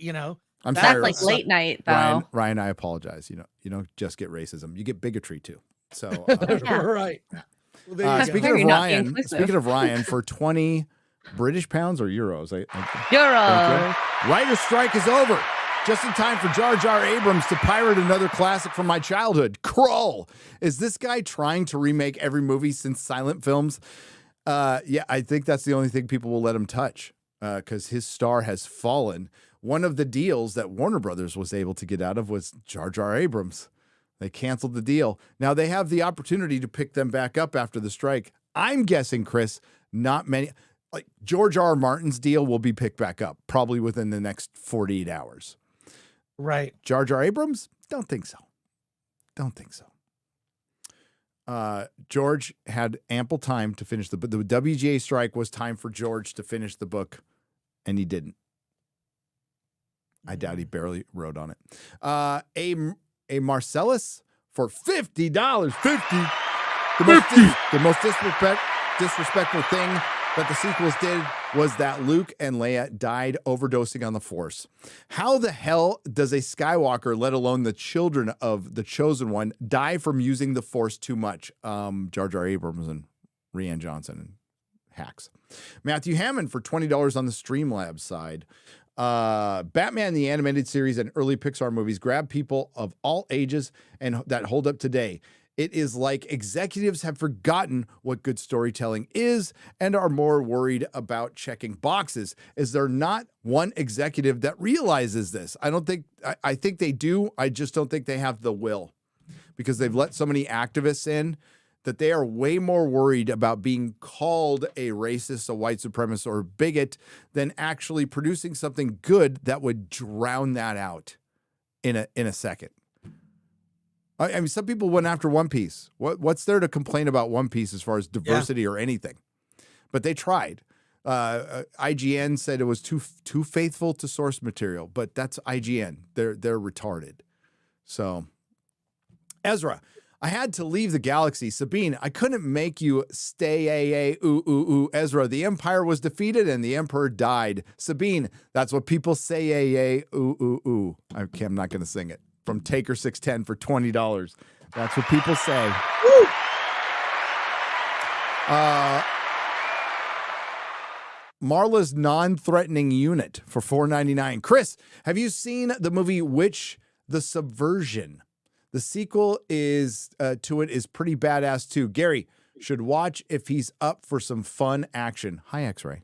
That's sorry, like late night though. Ryan, I apologize. You don't just get racism; you get bigotry too. So right. Well, speaking of Ryan, for 20 British pounds or euros, Euros. Writer's strike is over. Just in time for Jar Jar Abrams to pirate another classic from my childhood, Krull. Is this guy trying to remake every movie since silent films? Yeah, I think that's the only thing people will let him touch because his star has fallen. One of the deals that Warner Brothers was able to get out of was Jar Jar Abrams. They canceled the deal. Now they have the opportunity to pick them back up after the strike. I'm guessing, Chris, not many. Like George R. R. Martin's deal will be picked back up probably within the next 48 hours. Right. Jar Jar Abrams? Don't think so. George had ample time to finish the WGA strike was time for George to finish the book, and he didn't. I doubt he barely wrote on it. A Marcellus for $50. The most disrespectful thing that the sequels did was that Luke and Leia died overdosing on the Force. How the hell does a Skywalker, let alone the children of the Chosen One, die from using the Force too much? Jar Jar Abrams and Rian Johnson and hacks. Matthew Hammond for $20 on the Streamlabs side. Batman the Animated Series and early Pixar movies grab people of all ages and that hold up today. It is like executives have forgotten what good storytelling is and are more worried about checking boxes. Is there not one executive that realizes this? I think they do. I just don't think they have the will because they've let so many activists in that they are way more worried about being called a racist, a white supremacist, or a bigot than actually producing something good that would drown that out in a second. I mean, some people went after One Piece. What's there to complain about One Piece as far as diversity or anything? But they tried. IGN said it was too faithful to source material, but that's IGN. They're retarded. So, Ezra, I had to leave the galaxy. Sabine, I couldn't make you stay. Ezra, the Empire was defeated and the Emperor died. Sabine, that's what people say. Okay, I'm not going to sing it. From Taker610 for $20. That's what people say. Woo! Marla's non-threatening unit for $4.99. Chris, have you seen the movie Witch the Subversion? The sequel to it is pretty badass too. Gary should watch if he's up for some fun action. Hi, X-Ray.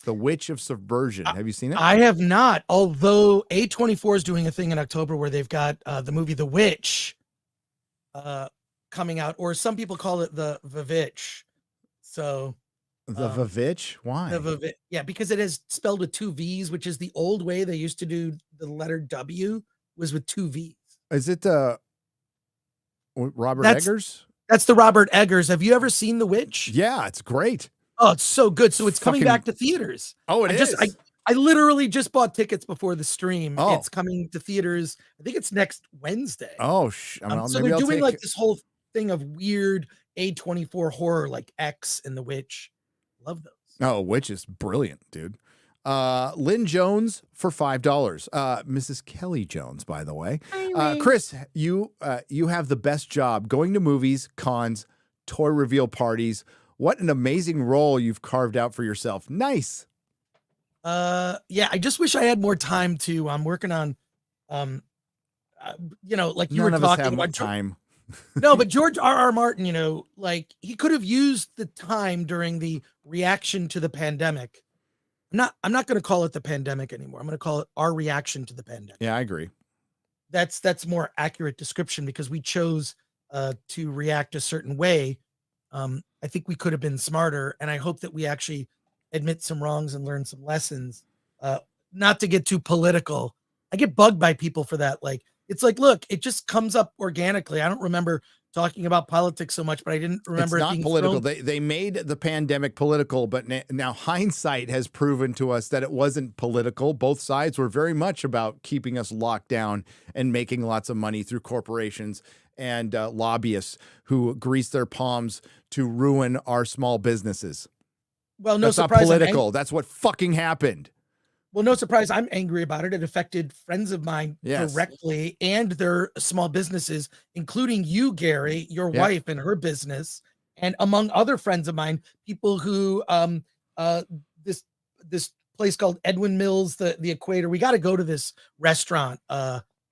The Witch of Subversion. Have you seen it? I have not, although A24 is doing a thing in October where they've got the movie The Witch coming out, or some people call it the Vivitch. So the Vivitch? Why? Yeah, because it is spelled with two V's, which is the old way they used to do the letter W was with two V's. Is it Robert Eggers? That's the Robert Eggers. Have you ever seen The Witch? Yeah, it's great. Oh, it's so good. So it's coming back to theaters. Oh, it is. I literally just bought tickets before the stream. Oh. It's coming to theaters. I think it's next Wednesday. Oh, so they're doing like this whole thing of weird A24 horror, like X and The Witch. Love those. Oh, Witch is brilliant, dude. Lynn Jones for $5. Mrs. Kelly Jones, by the way. Chris, you have the best job going to movies, cons, toy reveal parties. What an amazing role you've carved out for yourself. Nice. Yeah, I just wish I had more time to. I'm working on, like you None were of talking us have about time. No, but George R. R. Martin, like he could have used the time during the reaction to the pandemic. I'm not going to call it the pandemic anymore. I'm going to call it our reaction to the pandemic. Yeah, I agree. That's more accurate description because we chose to react a certain way. I think we could have been smarter, and I hope that we actually admit some wrongs and learn some lessons. Not to get too political. I get bugged by people for that. Like, it's like, look, it just comes up organically. I don't remember talking about politics so much, but I didn't remember It's it not being political. thrown. They made the pandemic political, but now hindsight has proven to us that it wasn't political. Both sides were very much about keeping us locked down and making lots of money through corporations and lobbyists who grease their palms to ruin our small businesses. Well, no That's not surprise. political. That's what fucking happened. Well, no surprise. I'm angry about it. It affected friends of mine Yes. directly and their small businesses, including you, Gary, your Yep. wife and her business, and among other friends of mine, people who this place called Edwin Mills, the Equator. We got to go to this restaurant,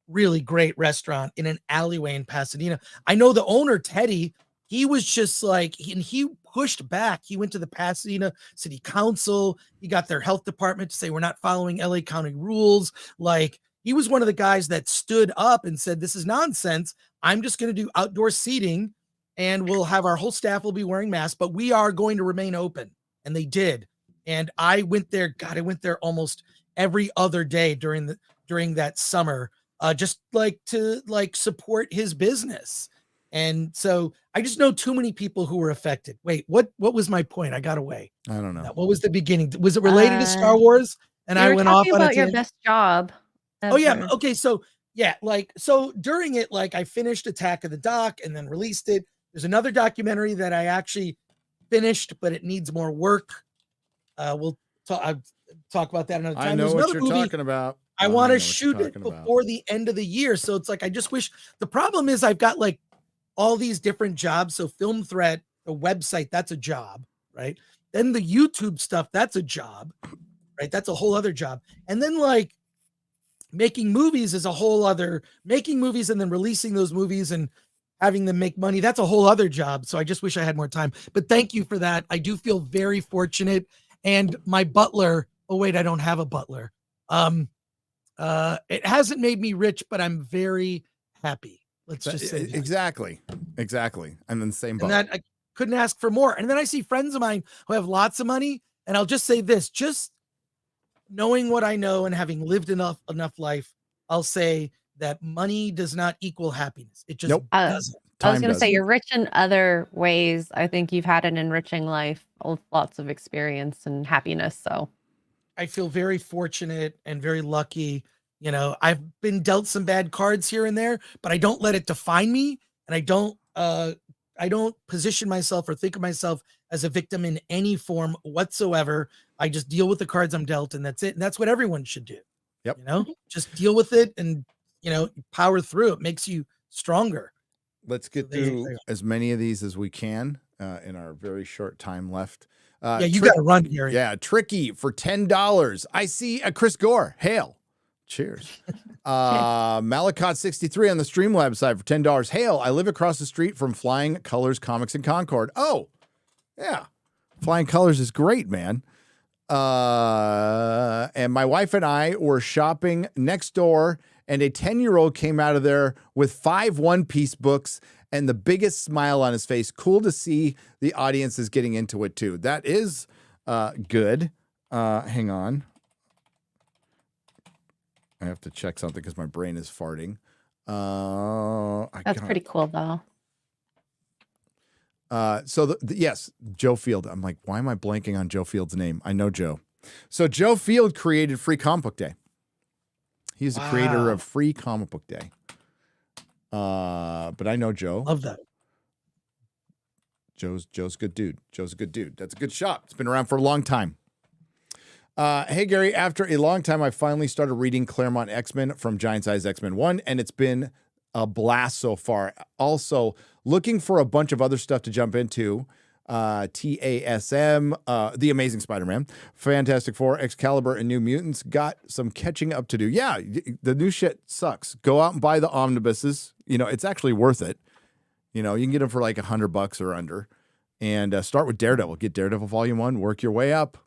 really great restaurant in an alleyway in Pasadena. I know the owner, Teddy. He was just like, he pushed back. He went to the Pasadena City Council. He got their health department to say, we're not following LA County rules. Like, he was one of the guys that stood up and said, this is nonsense. I'm just going to do outdoor seating and we'll have our whole staff will be wearing masks, but we are going to remain open. And they did. And I went there. God, I went there almost every other day during that summer, just like to support his business. And so I just know too many people who were affected. Wait, what was my point? I got away. I don't know. What was the beginning? Was it related to Star Wars? And I went off on about your best job. Oh yeah. Okay. So yeah, so during it, I finished Attack of the Doc and then released it. There's another documentary that I actually finished, but it needs more work. We'll talk about that another time. I know what you're talking about. I want to shoot it before the end of the year. So it's I just wish. The problem is I've got all these different jobs. So Film Threat, the website, that's a job, right? Then the YouTube stuff, that's a job, right? That's a whole other job. And then making movies is a whole other, making movies and then releasing those movies and having them make money. That's a whole other job. So I just wish I had more time, but thank you for that. I do feel very fortunate. And my butler, oh wait, I don't have a butler. It hasn't made me rich, but I'm very happy. Let's just say that. Exactly. I'm in the same boat. And that I couldn't ask for more. And then I see friends of mine who have lots of money. And I'll just say this, just knowing what I know and having lived enough life, I'll say that money does not equal happiness. It just doesn't. I was going to say you're rich in other ways. I think you've had an enriching life with lots of experience and happiness. So I feel very fortunate and very lucky. You know, I've been dealt some bad cards here and there, but I don't let it define me. And I don't position myself or think of myself as a victim in any form whatsoever. I just deal with the cards I'm dealt, and that's it. And that's what everyone should do. Yep. You know, just deal with it and, power through. It makes you stronger. Let's get through as many of these as we can in our very short time left. Yeah, you got to run, Gary. Yeah, Tricky for $10. I see a Chris Gore. Hail. Cheers. Malakot63 on the Streamlabs side for $10. Hail, I live across the street from Flying Colors Comics in Concord. Oh, yeah. Flying Colors is great, man. And my wife and I were shopping next door, and a 10-year-old came out of there with 5 one-piece books and the biggest smile on his face. Cool to see the audience is getting into it, too. That is good. Hang on. I have to check something because my brain is farting. That's pretty cool, though. So yes, Joe Field. I'm like, why am I blanking on Joe Field's name? I know Joe. So Joe Field created Free Comic Book Day. He's the creator of Free Comic Book Day. But I know Joe. Love that. Joe's a good dude. Joe's a good dude. That's a good shop. It's been around for a long time. Hey, Gary, after a long time, I finally started reading Claremont X-Men from Giant Size X-Men 1, and it's been a blast so far. Also, looking for a bunch of other stuff to jump into. TASM, The Amazing Spider-Man, Fantastic Four, Excalibur, and New Mutants. Got some catching up to do. Yeah, the new shit sucks. Go out and buy the omnibuses. It's actually worth it. You can get them for like $100 or under. And start with Daredevil. Get Daredevil Volume 1. Work your way up.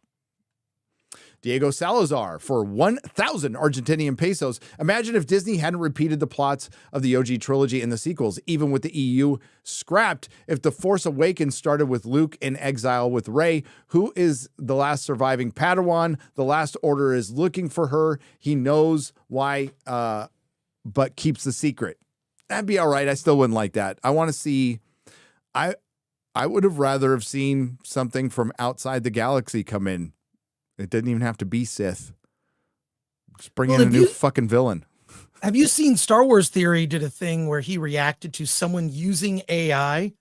Diego Salazar for 1,000 Argentinian pesos. Imagine if Disney hadn't repeated the plots of the OG trilogy and the sequels, even with the EU scrapped. If The Force Awakens started with Luke in exile with Rey, who is the last surviving Padawan? The Last Order is looking for her. He knows why, but keeps the secret. that'd be all right. I still wouldn't like that. I want to see. I would have rather have seen something from outside the galaxy come in. It didn't even have to be Sith. Just bring in a new fucking villain. Have you seen Star Wars Theory did a thing where he reacted to someone using AI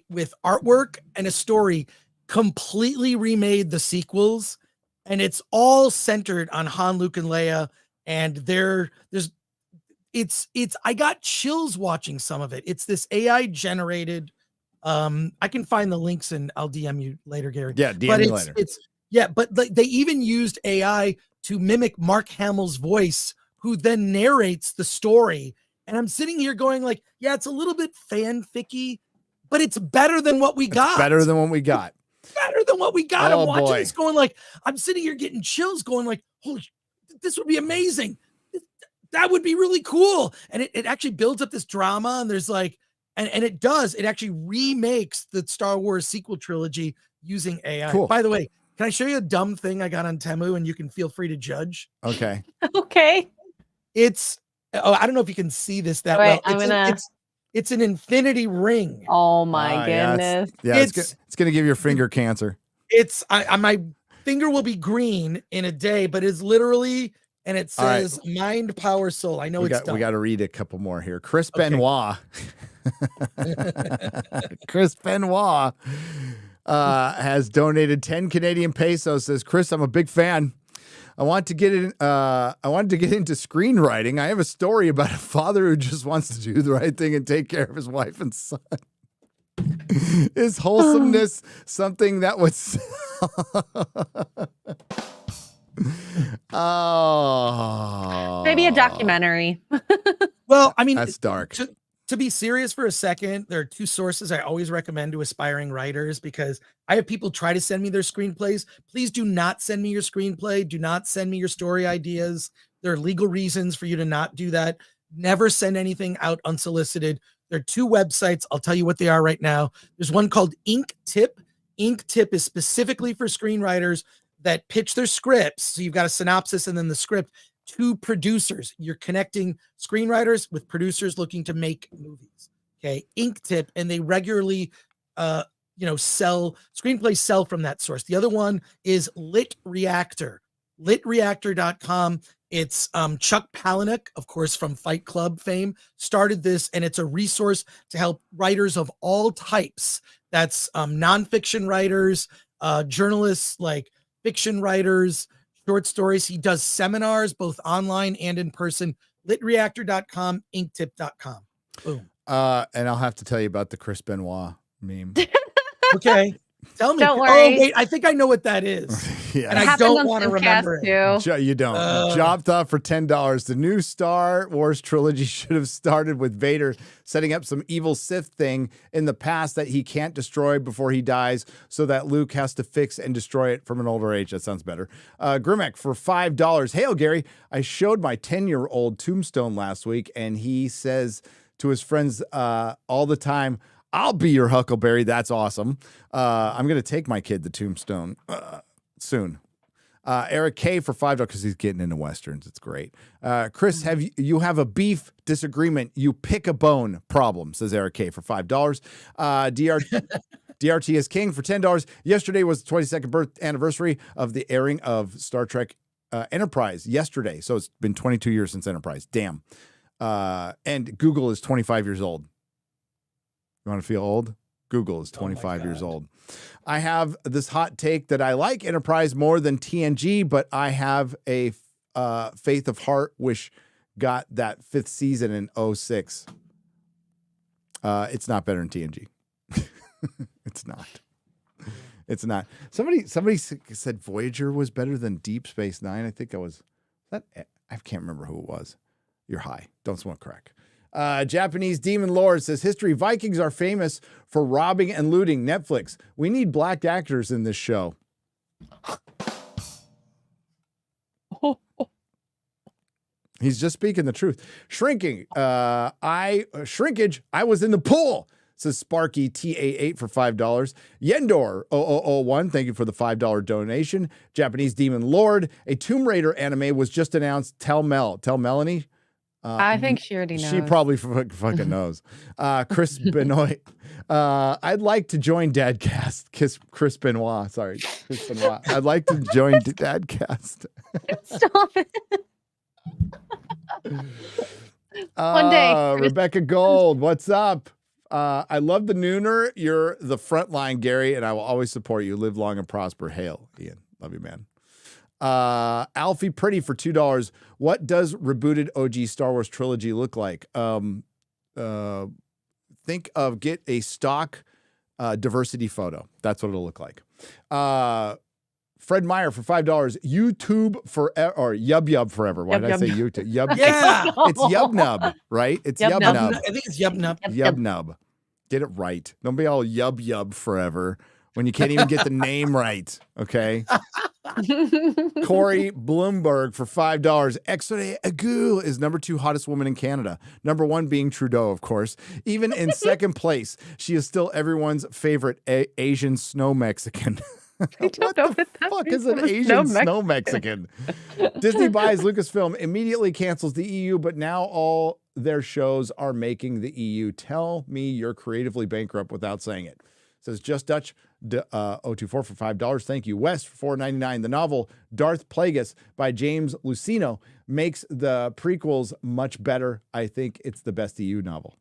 with artwork and a story, completely remade the sequels, and it's all centered on Han, Luke, and Leia. And I got chills watching some of it. It's this AI generated. I can find the links and I'll DM you later, Gary. Yeah, DM me later. But they even used AI to mimic Mark Hamill's voice, who then narrates the story. And I'm sitting here going like, yeah, it's a little bit fanficky, but it's better than what we got. Better than what we got. Better than what we got. Oh, I'm watching boy. this going like, I'm sitting here getting chills going like, holy, this would be amazing. That would be really cool. And it actually builds up this drama, and there's like, and it does, it actually remakes the Star Wars sequel trilogy using AI. Cool. By the way, can I show you a dumb thing I got on Temu, and you can feel free to judge? Okay. Okay. I don't know if you can see this that Wait, well. It's an infinity ring. Oh my goodness. It's going to give your finger cancer. My finger will be green in a day, but it's literally, and it says mind, power, soul. I know we got to read a couple more here. Chris Benoit. Chris Benoit has donated 10 Canadian pesos. Says, Chris, I'm a big fan. I wanted to get into screenwriting. I have a story about a father who just wants to do the right thing and take care of his wife and son. Is wholesomeness something that would maybe a documentary? Well, I mean, that's dark. To be serious for a second, there are two sources I always recommend to aspiring writers, because I have people try to send me their screenplays. Please do not send me your screenplay. Do not send me your story ideas. There are legal reasons for you to not do that. Never send anything out unsolicited. There are two websites. I'll tell you what they are right now. There's one called InkTip. InkTip is specifically for screenwriters that pitch their scripts. So you've got a synopsis and then the script to producers. You're connecting screenwriters with producers looking to make movies. Okay, InkTip, and they regularly, sell screenplays from that source. The other one is Lit Reactor, litreactor.com. It's Chuck Palahniuk, of course, from Fight Club fame, started this, and it's a resource to help writers of all types. That's nonfiction writers, journalists, like fiction writers, short stories. He does seminars, both online and in person. Litreactor.com, inktip.com. Boom. And I'll have to tell you about the Chris Benoit meme. Okay. Tell me. Don't worry. Oh, wait, I think I know what that is. Yeah. And I don't want to remember it. You don't. Job thought for $10. The new Star Wars trilogy should have started with Vader setting up some evil Sith thing in the past that he can't destroy before he dies, so that Luke has to fix and destroy it from an older age. That sounds better. Grimek for $5. Hail, Gary. I showed my 10-year-old Tombstone last week, and he says to his friends all the time, I'll be your Huckleberry. That's awesome. I'm going to take my kid to Tombstone soon. Eric K for $5 because he's getting into Westerns. It's great. Chris, you have a beef disagreement. You pick a bone problem, says Eric K for $5. DRT is King for $10. Yesterday was the 22nd anniversary of the airing of Star Trek Enterprise yesterday. So it's been 22 years since Enterprise. Damn. And Google is 25 years old. You want to feel old? Google is 25 years old. I have this hot take that I like Enterprise more than TNG, but I have a faith of heart wish got that 5th season in 06. It's not better than TNG. It's not. It's not. Somebody said Voyager was better than Deep Space Nine. I think I can't remember who it was. You're high. Don't smoke crack. Japanese Demon Lord says, history Vikings are famous for robbing and looting. Netflix, we need black actors in this show. He's just speaking the truth. Shrinkage, I was in the pool, says Sparky TA8 for $5. Yendor 0001, thank you for the $5 donation. Japanese Demon Lord, a Tomb Raider anime was just announced. Tell Melanie. I think she already knows. She probably fucking knows. Chris Benoit. I'd like to join Dadcast. Chris Benoit. Sorry. Chris Benoit. I'd like to join Dadcast. Stop it. One day. Rebecca Gold. What's up? I love the Nooner. You're the front line, Gary, and I will always support you. Live long and prosper. Hail, Ian. Love you, man. Alfie Pretty for $2. What does rebooted OG Star Wars trilogy look like? Think of get a stock diversity photo. That's what it'll look like. Fred Meyer for $5. YouTube forever or Yub forever. Why did I say YouTube? Yub. Yeah. It's Yub Nub, right? It's Yub Nub. I think it's Yub Nub. Yub Nub. Get it right. Don't be all Yub forever when you can't even get the name right. Okay. Corey Bloomberg for $5. X-Ray Agul is number 2 hottest woman in Canada. Number 1 being Trudeau, of course. Even in second place, she is still everyone's favorite Asian snow Mexican. What the fuck is an Asian snow Mexican? Disney buys Lucasfilm, immediately cancels the EU, but now all their shows are making the EU. Tell me you're creatively bankrupt without saying it. Says Just Dutch 024 for $5. Thank you. West for $4.99. The novel Darth Plagueis by James Luceno makes the prequels much better. I think it's the best EU novel.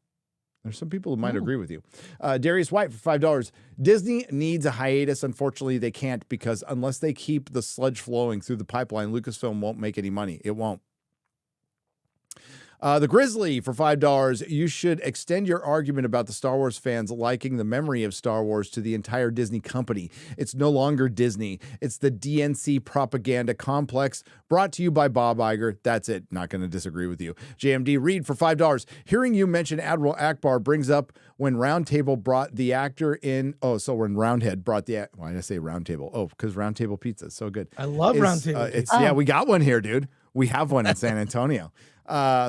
There's some people who might agree with you. Darius White for $5. Disney needs a hiatus. Unfortunately, they can't because unless they keep the sludge flowing through the pipeline, Lucasfilm won't make any money. It won't. The Grizzly for $5. You should extend your argument about the Star Wars fans liking the memory of Star Wars to the entire Disney company. It's no longer Disney. It's the DNC propaganda complex brought to you by Bob Iger. That's it. Not going to disagree with you. JMD Reed for $5. Hearing you mention Admiral Akbar brings up when Roundtable brought the actor in. Oh, so when Roundhead brought the. Why did I say Roundtable? Oh, because Roundtable Pizza is so good. I love Roundtable Pizza. Yeah, we got one here, dude. We have one in San Antonio.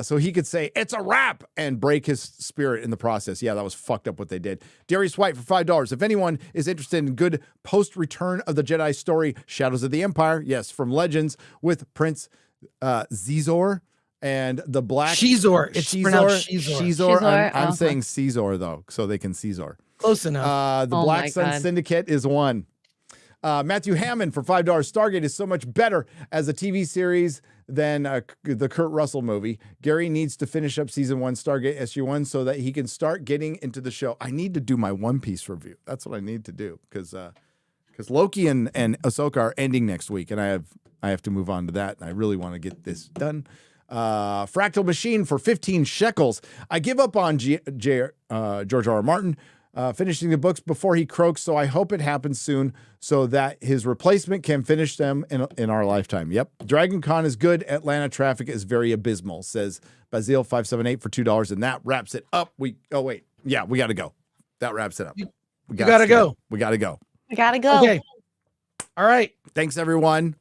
So he could say, it's a wrap, and break his spirit in the process. Yeah, that was fucked up what they did. Darius White for $5. If anyone is interested in good post-Return of the Jedi story, Shadows of the Empire, yes, from Legends, with Prince Zizor and the Black... Shizor. It's pronounced Shizor. Shizor. I'm saying Caesar, though, so they can Caesar. Close enough. The Black Sun Syndicate is one. Matthew Hammond for $5. Stargate is so much better as a TV series than the Kurt Russell movie. Gary needs to finish up season 1 Stargate SG-1 so that he can start getting into the show. I need to do my One Piece review. That's what I need to do because Loki and Ahsoka are ending next week, and I have to move on to that. And I really want to get this done. Fractal Machine for 15 shekels. I give up on George R.R. Martin. Finishing the books before he croaks, so I hope it happens soon so that his replacement can finish them in our lifetime. Yep. Dragon Con is good. Atlanta traffic is very abysmal, says Bazil578 for $2, and that wraps it up. We got to go. That wraps it up. We got to go. We got to go. Okay. All right. Thanks, everyone.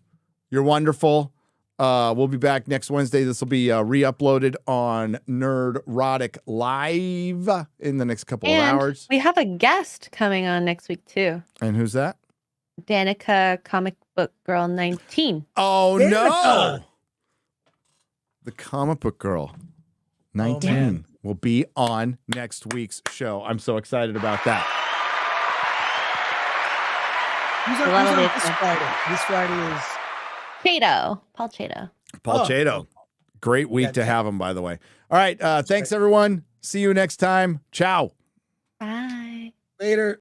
You're wonderful. We'll be back next Wednesday. This will be re-uploaded on Nerdrotic Live in the next couple of hours. We have a guest coming on next week, too. And who's that? Danica, Comic Book Girl 19. Oh, Danica. no. The Comic Book Girl 19 will be on next week's show. I'm so excited about that. Who's on this Friday? This Friday is... Paul Chato. Great week to have him, by the way. All right. Thanks, everyone. See you next time. Ciao. Bye. Later.